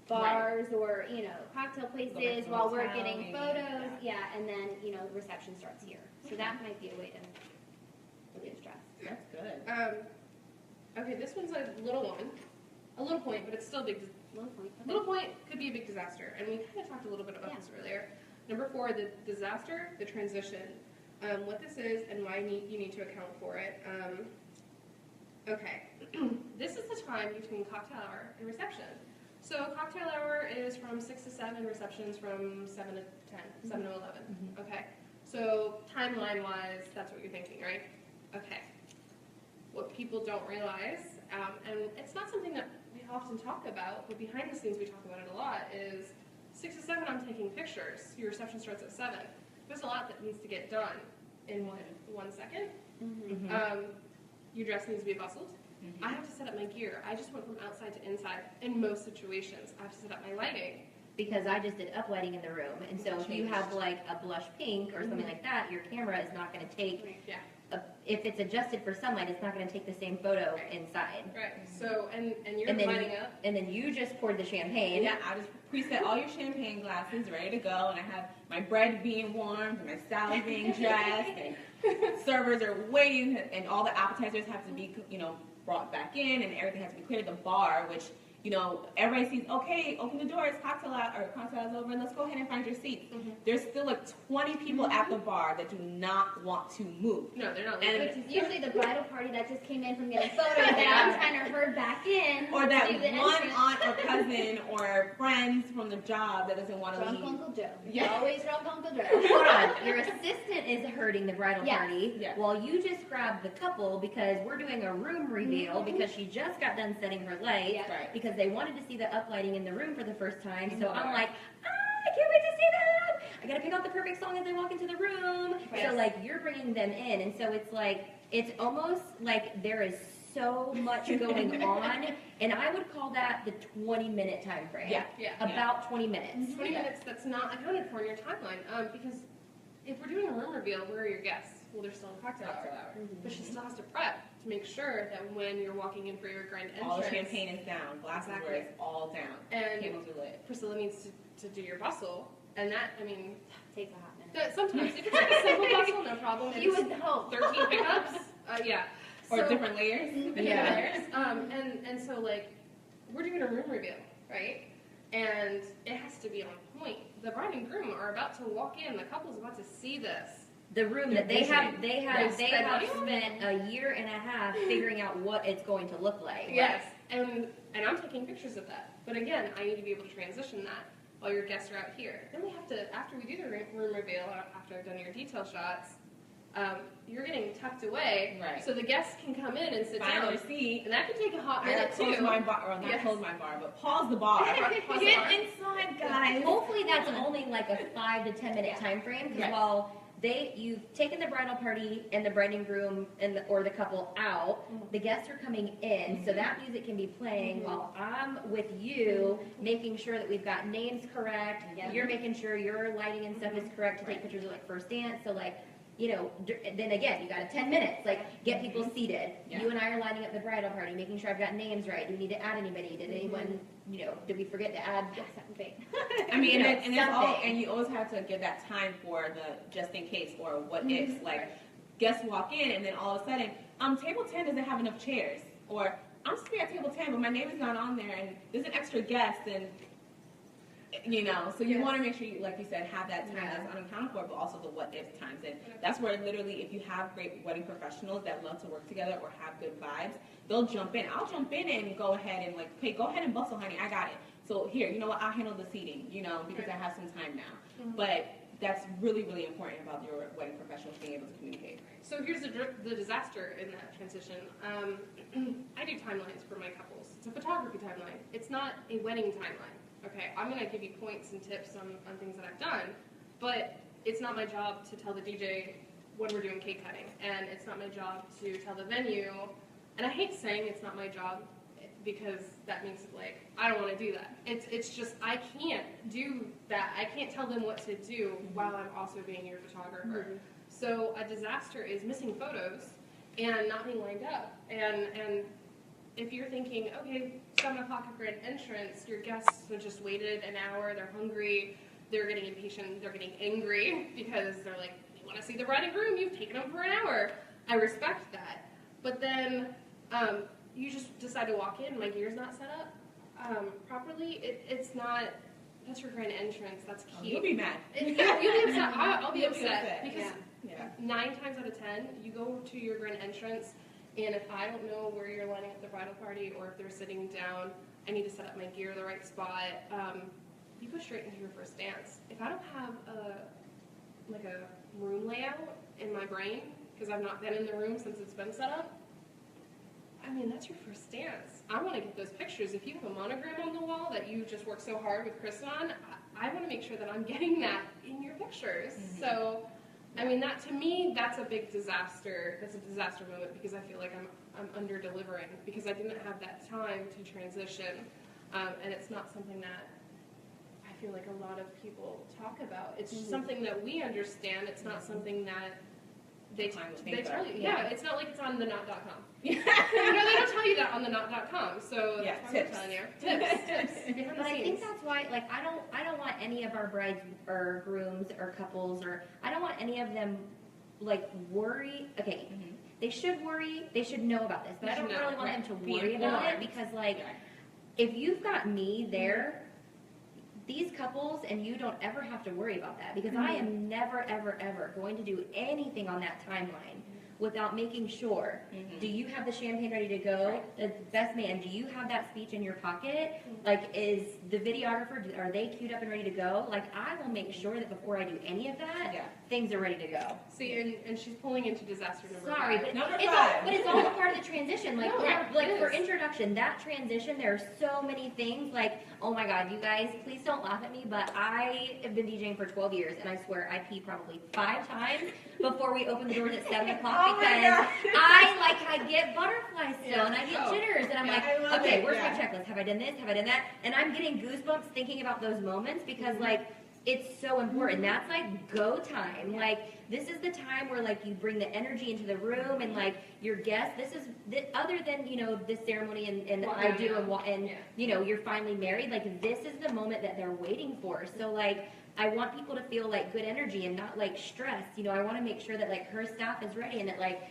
bars or, you know, cocktail places to while we're hotel, getting maybe, photos. Yeah, and then, you know, reception starts here. So that might be a way to relieve stress. That's good. Okay, this one's a little one. A little point, but it's still a big. Low point. Okay. Little point could be a big disaster, and we kind of talked a little bit about Yeah. this earlier. Number 4, the disaster, the transition. What this is and why you need to account for it. Okay, this is the time between cocktail hour and reception. So cocktail hour is from 6 to 7, reception's from 7 to 10, 7 to 11. Okay, so timeline-wise, that's what you're thinking, right? Okay. What people don't realize, and it's not something that we often talk about, but behind the scenes we talk about it a lot, is 6 to 7 I'm taking pictures. Your reception starts at 7. There's a lot that needs to get done in 1 second. Mm-hmm. Your dress needs to be bustled. I have to set up my gear. I just went from outside to inside in most situations. I have to set up my lighting. Because I just did uplighting in the room, and so if you have like a blush pink or something like that, your camera is not going to take. Yeah. If it's adjusted for sunlight, it's not going to take the same photo Right. inside. Right. So and you're And then lighting up. And then you just poured the champagne. Yeah, I just preset all your champagne glasses ready to go, and I have my bread being warmed, and my salad being dressed, and servers are waiting, and all the appetizers have to be, you know, brought back in, and everything has to be cleared at the bar, which, you know, everybody sees, okay, open the doors, cocktail out, or cocktail is over, and let's go ahead and find your seats. There's still like 20 people at the bar that do not want to move. No, they're not. And- Which is usually the bridal party that just came in from getting photos that I'm trying to herd back in. Or to that do the one entrance. aunt or cousin or friends from the job that doesn't want to Drunk leave. Uncle Joe. Yeah. Always drunk Uncle Joe. Hold on, your assistant is herding the bridal Yes. party Yes. while you just grabbed the couple because we're doing a room reveal because she just got done setting her lights Yeah. Right. because they wanted to see the uplighting in the room for the first time. So Mhm. I'm like, I can't wait to see them. I gotta pick out the perfect song as they walk into the room. Yes. So like you're bringing them in, and so it's like it's almost like there is so much going on, and I would call that the 20-minute time frame. Yeah. Yeah. About 20 minutes. 20 minutes that's not accounted for in your timeline. Because if we're doing a room reveal, where are your guests? Well, they're still in cocktail Cocktail hour. hour. But she still has to prep to make sure that when you're walking in for your grand entrance, All the champagne is down, glasses Exactly. where it's all down, and candles are lit. Priscilla needs to do your bustle, and that, I mean, Takes a hot minute. sometimes if it's like a simple bustle, no problem. If You it's would hope. 13 pickups, yeah. Or So- different layers. different Yeah. layers. And so like we're doing a room reveal, right? And it has to be on point. The bride and groom are about to walk in. The couple's about to see this. The room that They're they have They spent money on spent a year and a half figuring out what it's going to look like. Yes, and I'm taking pictures of that. But again, I need to be able to transition that while your guests are out here. Then we have to, after we do the room reveal, after I've done your detail shots, you're getting tucked away, Right. so the guests can come in and sit Find down, their seat. and that can take a hot I gotta minute close too. my bar, or not Yes. close my bar, but pause the bar. Pause the Get bar. inside, guys. Hopefully that's only like a 5 to 10 minute time frame because Yes. while you've taken the bridal party and the bride and groom or the couple out, the guests are coming in, so that music can be playing while I'm with you, making sure that we've got names correct. Yeah. You're making sure your lighting and stuff is correct to take pictures of like first dance. So like, you know, then again, you got a 10 minutes. Like, get people seated. Yeah. You and I are lining up the bridal party, making sure I've got names right. Do we need to add anybody? Did anyone, you know, did we forget to add? Something. I mean, You know, and that's all, something. and you always have to give that time for the just in case or what ifs. Like, guests walk in, and then all of a sudden, table 10 doesn't have enough chairs, or I'm sitting at table 10, but my name is not on there, and there's an extra guest, and You know, so you Yes. want to make sure you, like you said, have that time Yeah. that's unaccounted for, but also the what if times. And that's where literally, if you have great wedding professionals that love to work together or have good vibes, they'll jump in. I'll jump in and go ahead and like, hey, go ahead and bustle, honey. I got it. So here, you know what? I'll handle the seating, you know, because I have some time now. Mhm. But that's really, really important about your wedding professionals being able to communicate. So here's the disaster in that transition. I do timelines for my couples. It's a photography timeline. It's not a wedding timeline. Okay, I'm gonna give you points and tips on things that I've done, but it's not my job to tell the DJ when we're doing cake cutting, and it's not my job to tell the venue. And I hate saying it's not my job because that means like I don't want to do that. It's just I can't do that. I can't tell them what to do while I'm also being your photographer. So a disaster is missing photos and not being lined up. And if you're thinking, okay, 7 o'clock at grand entrance, your guests have just waited an hour, they're hungry, they're getting impatient, they're getting angry because they're like, they want to see the bride and groom, you've taken them for an hour. I respect that. But then you just decide to walk in, my gear's not set up properly. It's not, that's your grand entrance, that's key. You'll be mad. You'll be upset. I'll be You'll be upset upset. because Yeah. 9 times out of 10, you go to your grand entrance, and if I don't know where you're lining up the bridal party or if they're sitting down, I need to set up my gear the right spot. You go straight into your first dance. If I don't have a room layout in my brain because I've not been in the room since it's been set up, I mean, that's your first dance. I want to get those pictures. If you have a monogram on the wall that you just worked so hard with Chris on, I want to make sure that I'm getting that in your pictures. Mhm. So, I mean, that to me, that's a big disaster. That's a disaster moment because I feel like I'm under delivering because I didn't have that time to transition, and it's not something that I feel like a lot of people talk about. It's just something that we understand. It's not something that they tell you. Yeah, it's not like it's on the knot.com. You know, they don't tell you that on the knot.com. So Yeah, that's tips. what I'm telling you. Tips. Behind the But I think scenes. that's why, like, I don't want any of our brides or grooms or couples or I don't want any of them, like, worry. Okay, Mhm. they should worry. They should know about this, but They I don't should know, really want right. them to Be worry about it informed. because, like, Yeah. if you've got me there, these couples and you don't ever have to worry about that because I am never, ever, ever going to do anything on that timeline without making sure. Mhm. Do you have the champagne ready to go? The best man, do you have that speech in your pocket? Like, is the videographer, are they queued up and ready to go? Like, I will make sure that before I do any of that, Yeah. things are ready to go. See, and she's pulling into disaster number Sorry, 5. but Number it's 5. all, but it's all a part of the transition. Like, No, we're- like it for is. introduction, that transition, there are so many things. Like, oh my God, you guys, please don't laugh at me, but I have been DJing for 12 years, and I swear I pee probably 5 times before we open the doors at 7 o'clock Oh my because God. I get butterflies still, and I get Oh. jitters, and I'm Yeah, like, I love okay, it, where's yeah. my checklist? Have I done this? Have I done that? And I'm getting goosebumps thinking about those moments because, like, it's so important. That's like go time. Like, this is the time where, like, you bring the energy into the room and, like, your guests. This is other than, you know, this ceremony and Well, I do yeah. and Yeah. you know, you're finally married. Like, this is the moment that they're waiting for. So, like, I want people to feel like good energy and not like stress. You know, I want to make sure that, like, her staff is ready and that, like,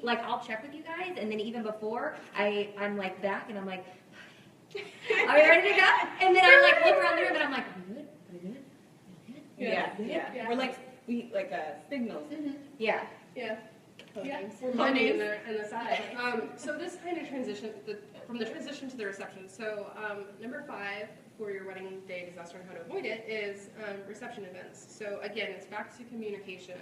like I'll check with you guys, and then even before I'm like back and I'm like, are we ready to go? And then I like look around the room and I'm like, are we good? Are we good? Yeah. Yeah. We're like signals. Yeah. Yeah. Yeah, Codes. we're money in the side. So this kind of transition, from the transition to the reception. So number 5 for your wedding day disaster and how to avoid it is reception events. So again, it's back to communication.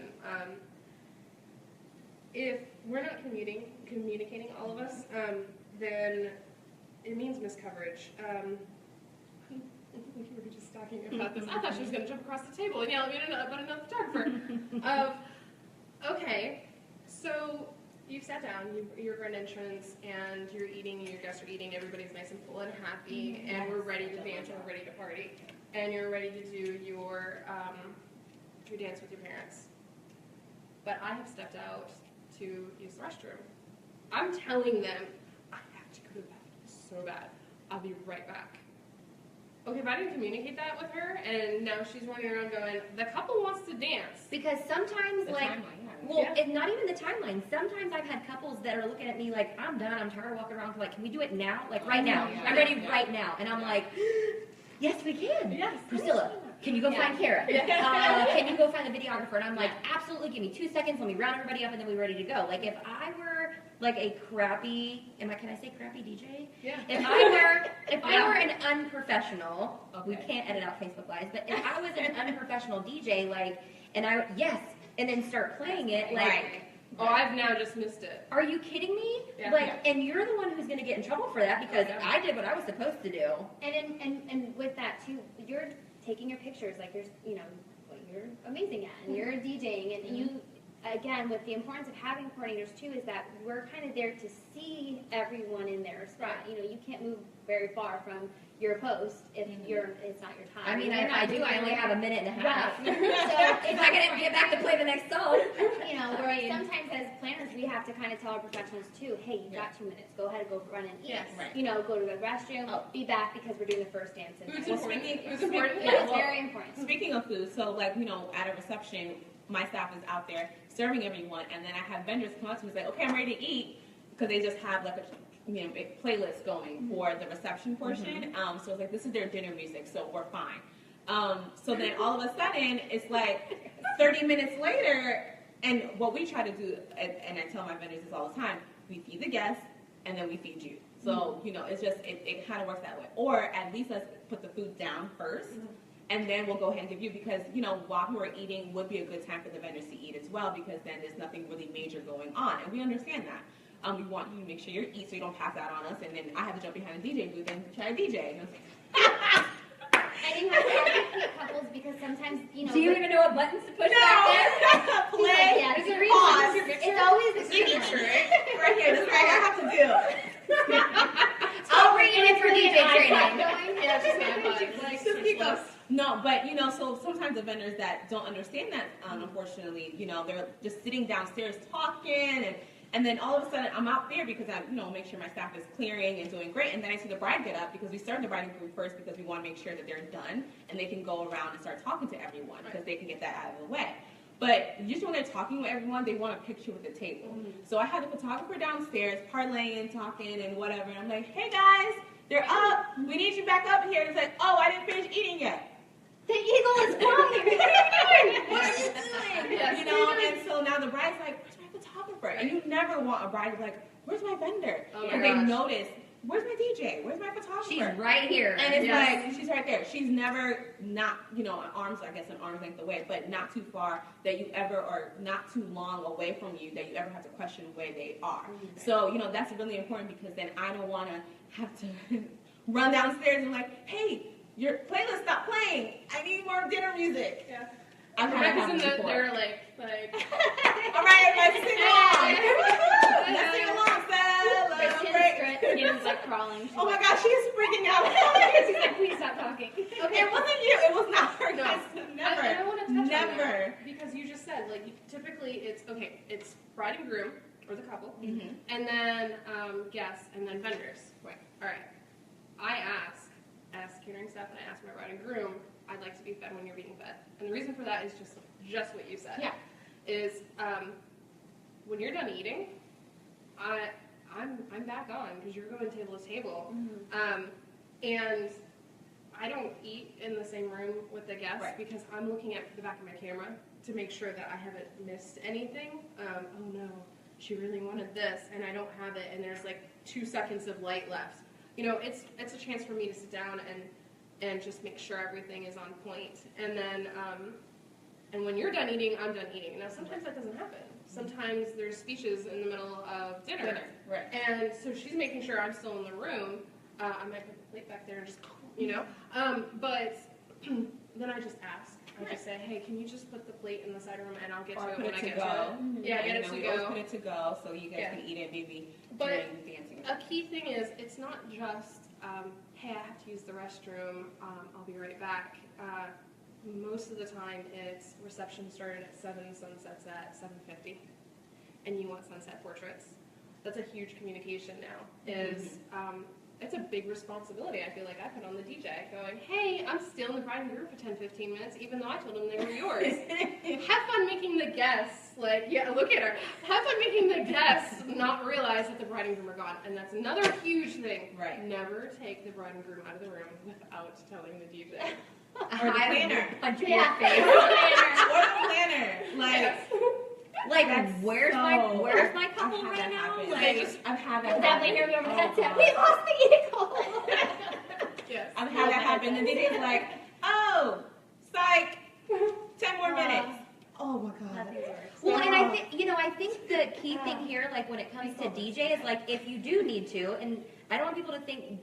If we're not communicating all of us, then it means miscoverage. We were just talking about this. I thought she was going to jump across the table and yell at me about another photographer. Okay, so you've sat down, you're grand entrance, and you're eating, and your guests are eating, everybody's nice and full and happy, and we're ready to dance, and we're ready to party, and you're ready to do your dance with your parents. But I have stepped out to use the restroom. I'm telling them, I have to go to the bathroom so bad. I'll be right back. Okay, if I didn't communicate that with her, and now she's running around going, the couple wants to dance. Because sometimes, The like, timeline, yeah. well, Yeah. and not even the timeline. Sometimes I've had couples that are looking at me like, I'm done, I'm tired of walking around. Like, can we do it now? Like, right now. Yeah. I'm ready Yeah. right now. And I'm like, Yes, we can. Yes. Priscilla, can you go find Kara? Can you go find the videographer? And I'm like, absolutely, give me 2 seconds, let me round everybody up, and then we're ready to go. Like, if I were like a crappy, can I say crappy DJ? Yeah. If I were an unprofessional, we can't edit out Facebook Lives, but if I was an unprofessional DJ, like, and then start playing it, like, Right. Oh, I've now just missed it. are you kidding me? Yeah. Like, and you're the one who's going to get in trouble for that because Yeah. I did what I was supposed to do. And with that too, you're taking your pictures like you're what you're amazing at, and you're DJing, and you again with the importance of having coordinators too is that we're kind of there to see everyone in their spot. Right. You can't move very far from your post if it's not your time. I mean, You're if not I do, I doing only like- have a minute and a half. Right. So If I can get back to play the next song. whereas sometimes as planners, we have to kind of tell our professionals too, hey, you've got 2 minutes. Go ahead and go run and eat. Yes. Right. Go to the restroom. Be back because we're doing the first dance. And Food's Well, important. speaking- Food's important. Yeah, it's very important. Speaking of food, so like, at a reception, my staff is out there serving everyone, and then I have vendors come up to me and say, okay, I'm ready to eat, because they just have like a playlist going for the reception portion. So it's like, this is their dinner music, so we're fine. So then all of a sudden, it's like 30 minutes later, and what we try to do, and I tell my vendors this all the time, we feed the guests, and then we feed you. So, it's just, it kind of works that way. Or at least let's put the food down first, and then we'll go ahead and give you, because, while we are eating would be a good time for the vendors to eat as well, because then there's nothing really major going on, and we understand that. We want you to make sure you eat so you don't pass out on us, and then I have to jump behind the DJ booth and try to DJ. And you have to educate couples because sometimes, Do you even know what buttons to push back there? Play, Yeah, Is it pause. it's always the Signature, right? Right here, this is all I have to do. I'll bring you in for DJ training. Yeah, just my Just keep us. No, but so sometimes the vendors that don't understand that, unfortunately, they're just sitting downstairs talking, and then all of a sudden I'm out there because I, make sure my staff is clearing and doing great, and then I see the bride get up because we started the bride group first because we want to make sure that they're done and they can go around and start talking to everyone because they can get that out of the way. But usually when they're talking with everyone, they want a picture with the table. So I had the photographer downstairs parlaying, talking, and whatever. And I'm like, hey guys, they're up. We need you back up here. And it's like, oh, I didn't finish eating yet. The eagle is flying. What are you doing? Yes. And so now the bride's like, where's my photographer? And you never want a bride to be like, where's my vendor? Oh my Because they gosh. notice, where's my DJ? Where's my photographer? She's right here. And it's Yes. like, she's right there. She's never not, an arm's length away, but not too far that you ever, or not too long away from you that you ever have to question where they are. So, that's really important because then I don't want to have to run downstairs and like, hey, your playlist stopped playing. I need more dinner music. Yeah. I've had that happen before. They're like, All right, let's sing along. Let's sing along, celebrate. Tim's like crawling. Oh my gosh, she is freaking out. She's like, please stop talking. okay. It wasn't you. It was not her. No. Never. And I want to touch on Never. that because you just said typically it's bride and groom or the couple, and then guests, and then vendors. Right. All right. I ask catering staff, and I ask my bride and groom, I'd like to be fed when you're being fed, and the reason for that is just what you said. Yeah. Is when you're done eating, I'm back on because you're going table to table, and I don't eat in the same room with the guests because I'm looking at the back of my camera to make sure that I haven't missed anything. Oh no, she really wanted this, and I don't have it, and there's like 2 seconds of light left. It's a chance for me to sit down and just make sure everything is on point, and then and when you're done eating, I'm done eating. Now sometimes that doesn't happen. Sometimes there's speeches in the middle of dinner. Right. And so she's making sure I'm still in the room. I might put the plate back there and just, but then I just ask. I just say, hey, can you just put the plate in the side room and I'll get to it when I get to it. Yeah, get it to we always go. put it to go so you guys Yeah. can eat it maybe But during dancing. a key thing is it's not just, hey, I have to use the restroom. I'll be right back. Most of the time it's reception started at 7, sunsets at 7:50, and you want sunset portraits. That's a huge communication now. It's a big responsibility I feel like I put on the DJ, going, hey, I'm still in the bride and groom for 10-15 minutes, even though I told them they were yours. Have fun making the guests like, yeah, look at her. Have fun making the guests not realize that the bride and groom are gone. And that's another huge thing. Right. Never take the bride and groom out of the room without telling the DJ. Or the planner. Punch your Yeah. face. Or the planner. Like, Yes. Like, That's where's so- my I've couple had right that now? happen. Like, I've had that We'll definitely hear happen. them over the Oh, headset. God. We lost the eagle. Yes. I've had that happen. And the DJ's like, oh, psych, 10 more minutes. Oh my God. Nothing's worse. well, and I think the key thing here, like when it comes to DJ, is like if you do need to, and I don't want people to think,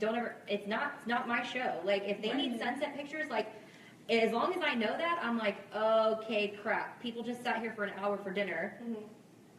it's not my show. Like if they need sunset pictures, like as long as I know that, I'm like, okay, crap. People just sat here for an hour for dinner. Mhm.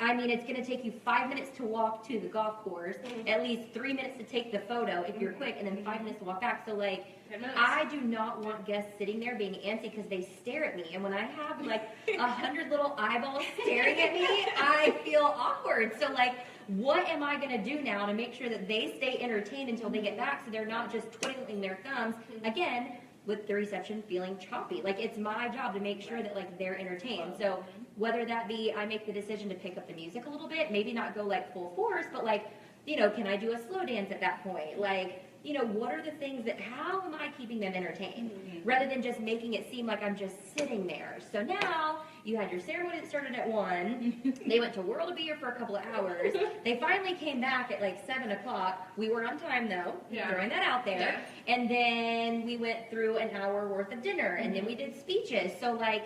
I mean, it's going to take you 5 minutes to walk to the golf course, Mhm. at least 3 minutes to take the photo if you're quick, and then 5 minutes to walk back. So, like, 10 minutes. I do not want guests sitting there being antsy because they stare at me. And when I have, like, 100 little eyeballs staring at me, I feel awkward. So, like, what am I going to do now to make sure that they stay entertained until they get back so they're not just twiddling their thumbs? Again, with the reception feeling choppy. Like, it's my job to make sure that, like, they're entertained. So whether that be I make the decision to pick up the music a little bit, maybe not go, like, full force, but, like, you know, can I do a slow dance at that point? Like, you know, what are the things that, how am I keeping them entertained? Rather than just making it seem like I'm just sitting there. So now, you had your ceremony that started at 1, they went to World of Beer for a couple of hours, they finally came back at like 7 o'clock, we were on time though, Yeah. throwing that out there, and then we went through an hour worth of dinner, and then we did speeches, so like,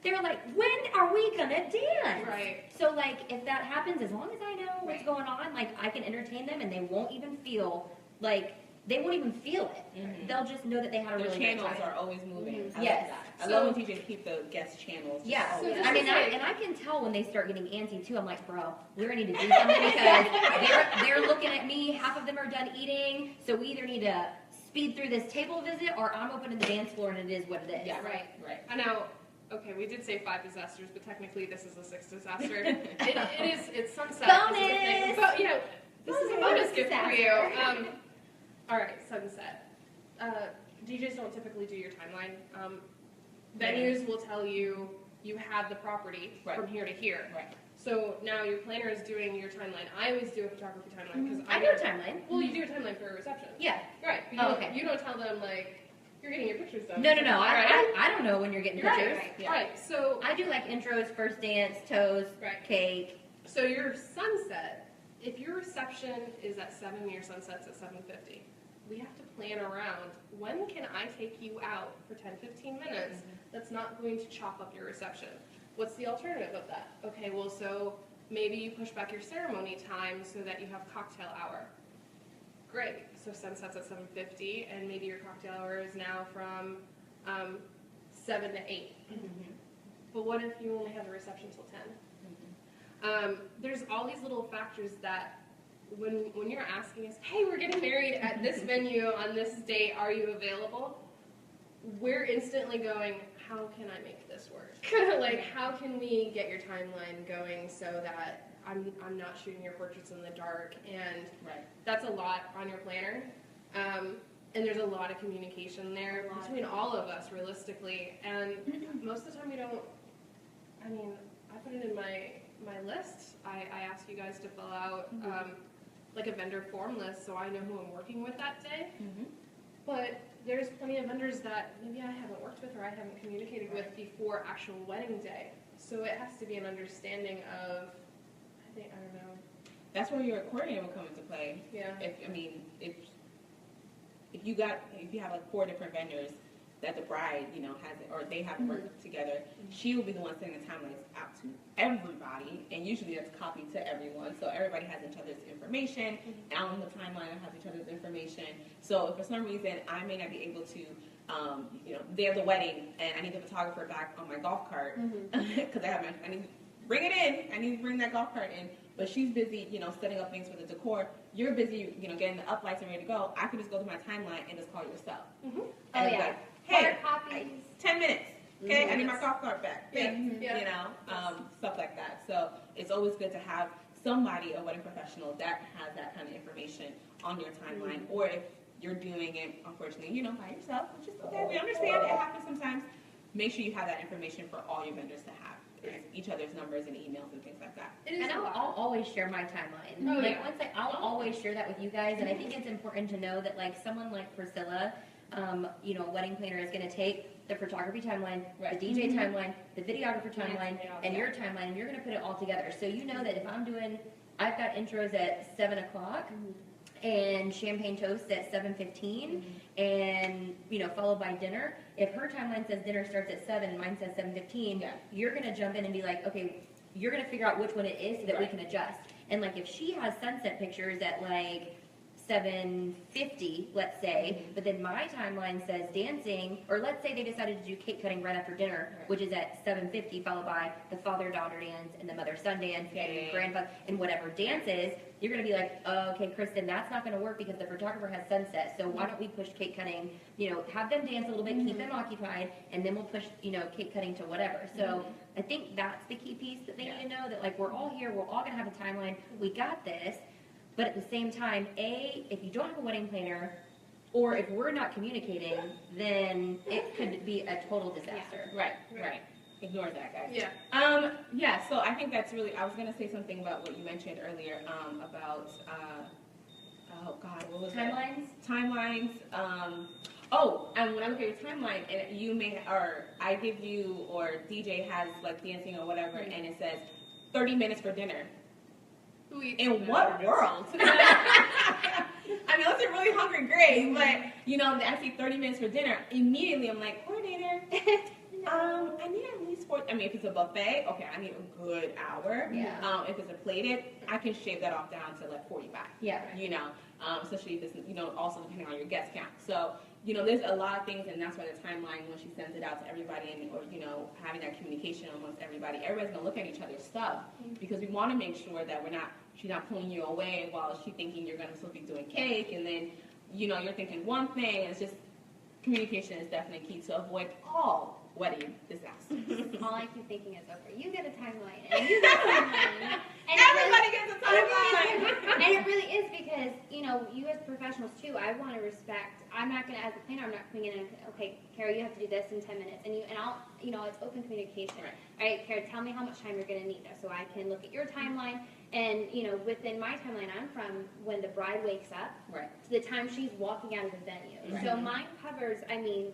they're like, when are we gonna dance? Right. So like, if that happens, as long as I know what's going on, like I can entertain them and they won't even feel like, they won't even feel it. Mhm. They'll just know that they had a The really good channels time. are always moving. I Yes. love that. I So- love when teachers keep the guest channels. just Yeah, always- So this I mean, is like- I can tell when they start getting antsy too. I'm like, bro, we're gonna need to do something because they're looking at me. Half of them are done eating, so we either need to speed through this table visit, or I'm opening the dance floor and it is what it is. Yeah, Right. right. I know. Okay, we did say 5 disasters, but technically this is the 6th disaster. It's sunset. Bonus! This is the thing. But, you know, this is a bonus gift for you. Disaster. All right, sunset. DJs don't typically do your timeline. Venues will tell you you have the property Right. from here to here. Right. So now your planner is doing your timeline. I always do a photography timeline because I do a timeline. Well, you do a timeline for a reception. Yeah. Right. You Oh, don't, okay. You don't tell them like you're getting your pictures done. No. Right. I don't know when you're getting You're pictures. right. Yeah. Right. So I do like intros, first dance, toast, Right. cake. So your sunset, if your reception is at 7 and your sunset's at 7:50, we have to plan around when can I take you out for 10, 15 minutes that's not going to chop up your reception. What's the alternative of that? Okay, well, so maybe you push back your ceremony time so that you have cocktail hour. Great. So sunset's at 7:50 and maybe your cocktail hour is now from 7 to 8. But what if you only have a reception till 10? There's all these little factors that when you're asking us, hey, we're getting married at this venue on this date, are you available? We're instantly going, how can I make this work? Like, how can we get your timeline going so that I'm not shooting your portraits in the dark? And Right. that's a lot on your planner. And there's a lot of communication there between all of us, realistically. And most of the time we don't, I mean, I put it in my list. I ask you guys to fill out like a vendor form list so I know who I'm working with that day. But there's plenty of vendors that maybe I haven't worked with or I haven't communicated with before actual wedding day. So it has to be an understanding of, I don't know. That's where your coordinator will come into play. Yeah. If you have like 4 different vendors that the bride, has, or they have worked together, she will be the one sending the timelines out to everybody, and usually that's copied to everyone, so everybody has each other's information. On the timeline, I have each other's information. So if for some reason I may not be able to, they have the wedding, and I need the photographer back on my golf cart because I need to bring it in. I need to bring that golf cart in. But she's busy, setting up things for the decor. You're busy, getting the uplights and ready to go. I can just go to my timeline and just call yourself. Mm-hmm. And Oh, be yeah. like, hey, Copies. 10 minutes. Okay, I need my golf cart back. Thanks. Yeah. Stuff like that. So it's always good to have somebody, a wedding professional, that has that kind of information on your timeline. Or if you're doing it, unfortunately, by yourself, which is okay. We understand it happens sometimes. Make sure you have that information for all your vendors to have. each other's numbers and emails and things like that. It is And a lot. I'll always share my timeline. Oh, like yeah. once I'll always share that with you guys, and I think it's important to know that like someone like Priscilla, you know, a wedding planner is going to take the photography timeline, Right. the DJ timeline, the videographer timeline, Yeah. and your timeline, and you're going to put it all together. So you know that if I've got intros at 7:00. And champagne toast at 7:15, and you know, followed by dinner. If her timeline says dinner starts at 7 and mine says 7:15, Yeah. you're gonna jump in and be like, okay, you're gonna figure out which one it is so that we Right. can adjust. And like if she has sunset pictures at like 7:50, let's say, but then my timeline says dancing, or let's say they decided to do cake cutting right after dinner, Right. which is at 7:50, followed by the father-daughter dance and the mother-son dance Yeah, and yeah, yeah. grandfather and whatever dances. You're gonna be like, oh, okay, Kristen, that's not gonna work because the photographer has sunset. So why don't we push cake cutting? You know, have them dance a little bit, keep them occupied, and then we'll push, you know, cake cutting to whatever. So I think that's the key piece that they Yeah. need to know, that like we're all here, we're all gonna have a timeline. We got this. But at the same time, if you don't have a wedding planner, or if we're not communicating, then it could be a total disaster. Right. Right. Ignore that, guys. Yeah. Yeah, so I think that's really, I was going to say something about what you mentioned earlier, about, oh God, what was it? Timelines? Timelines. And when I look at your timeline, and you may, or I give you, or DJ has like dancing or whatever, and it says 30 minutes for dinner. Who eats In dinner? what world? I mean, unless you're really hungry, great, but you know, I see 30 minutes for dinner. Immediately, I'm like, coordinator, I need at least 4. I mean, if it's a buffet, okay, I need a good hour. Yeah. If it's a plated, I can shave that off down to like 45. Yeah. You know, especially if it's, you know, also depending on your guest count. So, you know, there's a lot of things, and that's why the timeline, when she sends it out to everybody, and, or, you know, having that communication amongst everybody's gonna look at each other's stuff, because we want to make sure that she's not pulling you away while she's thinking you're gonna still be doing cake, and then, you know, you're thinking one thing. It's just, communication is definitely key to avoid all wedding disasters. All I keep thinking is, okay, you get a timeline, and you get a timeline. And Everybody gets a timeline. And it really is, because, you know, you as professionals too, I want to respect, I'm not going to, as a planner, I'm not coming in and, okay, Kara, you have to do this in 10 minutes. And I'll, you know, it's open communication. Right, Kara, tell me how much time you're going to need, so I can look at your timeline. And, you know, within my timeline, I'm from when the bride wakes up Right. to the time she's walking out of the venue. Right. So mine covers, I mean,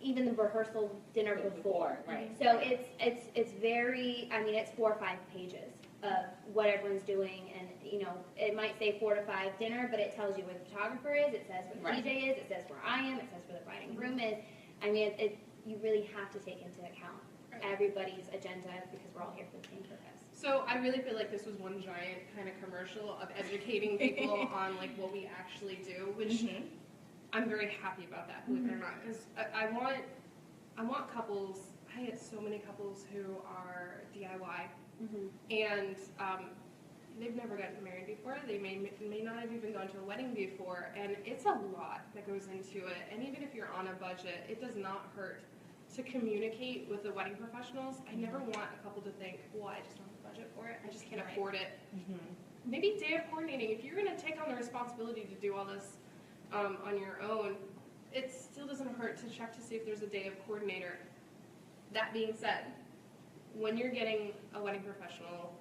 even the rehearsal dinner before. Right. So it's very, I mean, it's 4 or 5 pages of what everyone's doing, and you know, it might say 4 to 5 dinner, but it tells you where the photographer is, it says where the Right. DJ is, it says where I am, it says where the bride and groom is. I mean, you really have to take into account everybody's agenda, because we're all here for the same purpose. So I really feel like this was one giant kind of commercial of educating people on like what we actually do, which I'm very happy about that, believe it or not. 'Cause I want couples. I get so many couples who are DIY, and they've never gotten married before. They may not have even gone to a wedding before, and it's a lot that goes into it. And even if you're on a budget, it does not hurt to communicate with the wedding professionals. I never want a couple to think, well, I just don't have the budget for it. I just can't afford it. Maybe day of coordinating. If you're going to take on the responsibility to do all this on your own, it still doesn't hurt to check to see if there's a day of coordinator. That being said, when you're getting a wedding professional,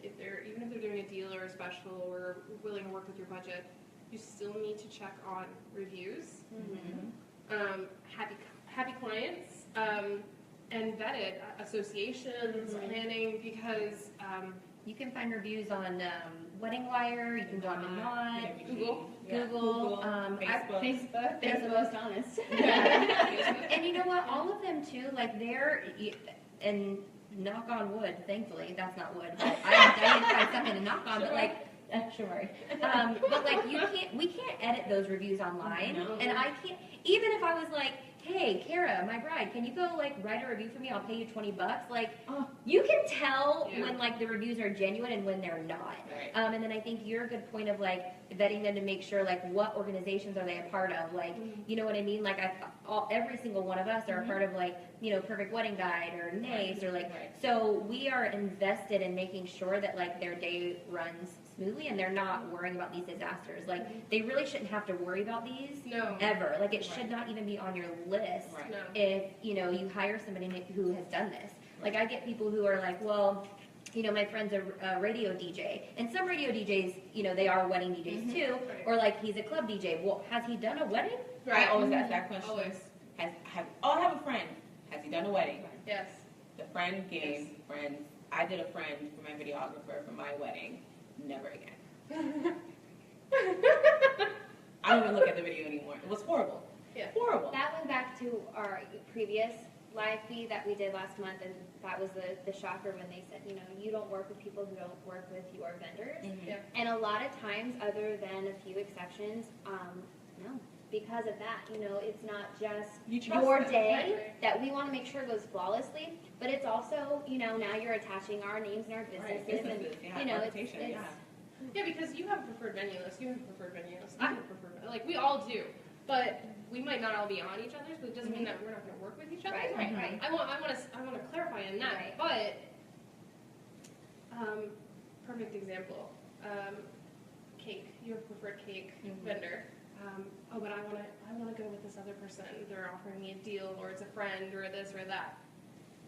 even if they're doing a deal or a special or willing to work with your budget, you still need to check on reviews, happy clients, and vetted associations, planning, because You can find reviews on Wedding Wire. You can go on Menot, Google. Google, Facebook. They're the most honest. And you know what? All of them too, like and knock on wood, thankfully, that's not wood, but I need to find something to knock on, but like, sure. But like, we can't edit those reviews online, and I can't, even if I was like, hey, Kara, my bride, can you go like write a review for me? I'll pay you $20. Like, you can tell when like the reviews are genuine and when they're not. Right. And then I think you're a good point of like vetting them to make sure like what organizations are they a part of? Like, you know what I mean? Like every single one of us are a part of like, you know, Perfect Wedding Guide or NACE or like, so we are invested in making sure that like their day runs smoothly and they're not worrying about these disasters. Like, they really shouldn't have to worry about these ever. Like, it should not even be on your list No. if, you know, you hire somebody who has done this. Like I get people who are like, well, you know, my friend's a radio DJ, and some radio DJs, you know, they are wedding DJs too, Right. or like he's a club DJ. Well, has he done a wedding? I always ask that question. Always. I have a friend. Has he done a wedding? Yes. The friend gave friends. I did a friend for my videographer for my wedding. Never again. I don't even look at the video anymore. It was horrible. Yeah. Horrible. That went back to our previous live feed that we did last month, and that was the shocker when they said, you know, you don't work with people who don't work with your vendors. Mhm. Yeah. And a lot of times, other than a few exceptions, no. Because of that, you know, it's not just You trust your them. day Right. that we want to make sure goes flawlessly, but it's also, you know, now you're attaching our names and our businesses, Businesses, and yeah, you know, reputation, it's yeah. Yeah, because you have a preferred venue list, you have a preferred venue list, I have a preferred, like, we all do, but we might not all be on each other's, but it doesn't mean that we're not gonna work with each other. Right, right, right. I wanna clarify in that, Right. but, perfect example, cake, you have a preferred cake vendor. Oh, but I wanna go with this other person, they're offering me a deal, or it's a friend, or this or that.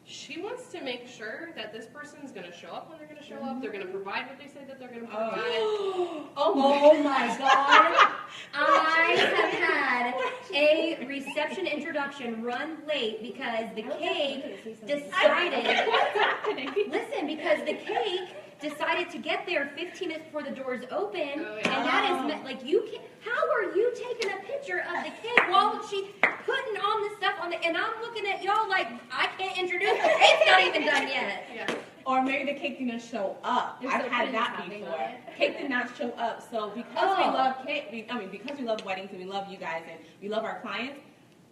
She wants to make sure that this person's gonna show up when they're gonna show up, they're gonna provide what they say that they're gonna provide. Oh my God! I have had a reception introduction run late because the cake decided. Listen, because the cake decided to get there 15 minutes before the doors open, Oh, yeah. and that is like you can. How are you taking a picture of the cake while she's putting on the stuff on the? And I'm looking at y'all like I can't introduce the cake's not even done yet. Yeah. Or maybe the cake didn't show up. There's I've still had putting that topping before. on it. Cake did not show up. So because we Oh. love cake, because we love weddings and we love you guys and we love our clients,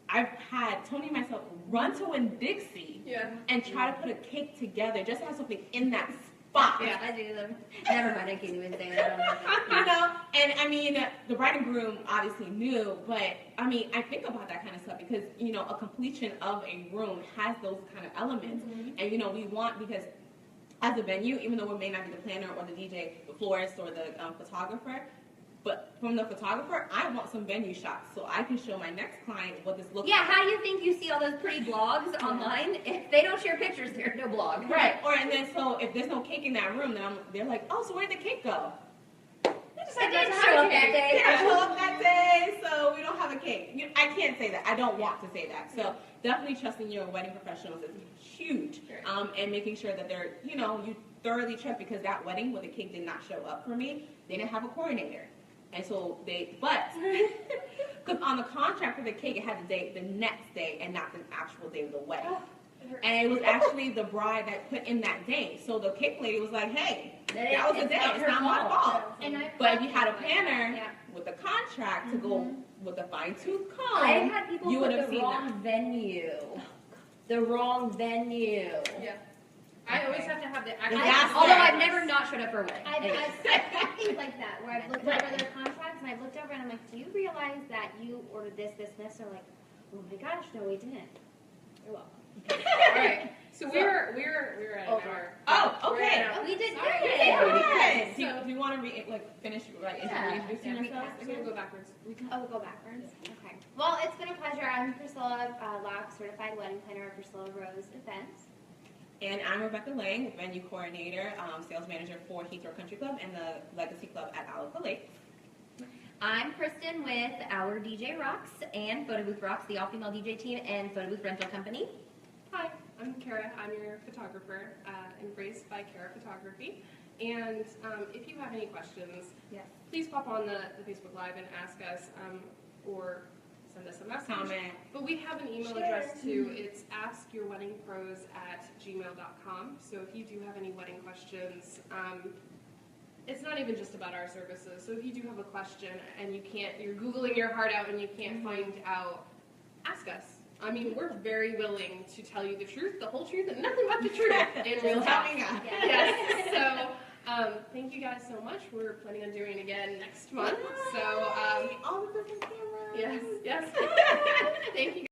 I've had Tony and myself run to Winn-Dixie Yeah. and try to put a cake together just to have something in that spot. Yeah. I do them. Never mind, I can't even say that. I don't know. You know, and I mean, the bride and groom obviously knew, but I mean, I think about that kind of stuff because, you know, a completion of a room has those kind of elements. And, you know, we want, because as a venue, even though we may not be the planner or the DJ, the florist or the photographer, but from the photographer, I want some venue shots so I can show my next client what this looks Yeah, like. how do you think you see all those pretty blogs online? If they don't share pictures, there's no blog. Right. Or, and then so if there's no cake in that room, then they're like, oh, so where'd the cake go? I didn't show up that day. Yeah, show up that day, so we don't have a cake. I can't say that. I don't want to say that. So definitely trusting your wedding professionals is huge. And making sure that they're, you know, you thoroughly check, because that wedding where the cake did not show up for me, they didn't have a coordinator. And so because on the contract for the cake, it had the date the next day and not the actual day of the wedding. And it was actually the bride that put in that date. So the cake lady was like, hey, that was the day. It's not my fault. And But if you had a planner Yeah. with the contract to go with a fine-tooth comb, I've had people you put would have the seen wrong that. venue. The wrong venue. Yeah. I always have to have the That's actual. Although fair. I've never not showed up for a wedding. I've Anyway. had things like that where I've looked over their contracts and I've looked over and I'm like, do you realize that you ordered this, this, and this? They're like, oh my gosh, no, we didn't. You're welcome. Alright, so we're at an Over. hour. Oh, We're at okay. an hour. We did Sorry. good. Yes. So- Do you want to finish Yeah. introducing Yeah. yourselves So we'll again? go backwards. Oh, we'll go backwards? Okay. Well, it's been a pleasure. I'm Priscilla Locke, certified wedding planner at Priscilla Rose Events. And I'm Rebecca Lang, venue coordinator, sales manager for Heathrow Country Club and the Legacy Club at Alico Lake. I'm Kristen with our DJ Rocks and Photo Booth Rocks, the all-female DJ team and photo booth rental company. Hi, I'm Kara. I'm your photographer, Embraced by Kara Photography. And if you have any questions, Yes. please pop on the Facebook Live and ask us, or send us a message. Comment. But we have an email address too. It's askyourweddingpros@gmail.com. So if you do have any wedding questions, it's not even just about our services. So if you do have a question and you're Googling your heart out and you can't find out, ask us. I mean, we're very willing to tell you the truth, the whole truth, and nothing but the truth in real time. Helping us. Yes. So thank you guys so much. We're planning on doing it again next month. So all the different cameras. yes. Thank you.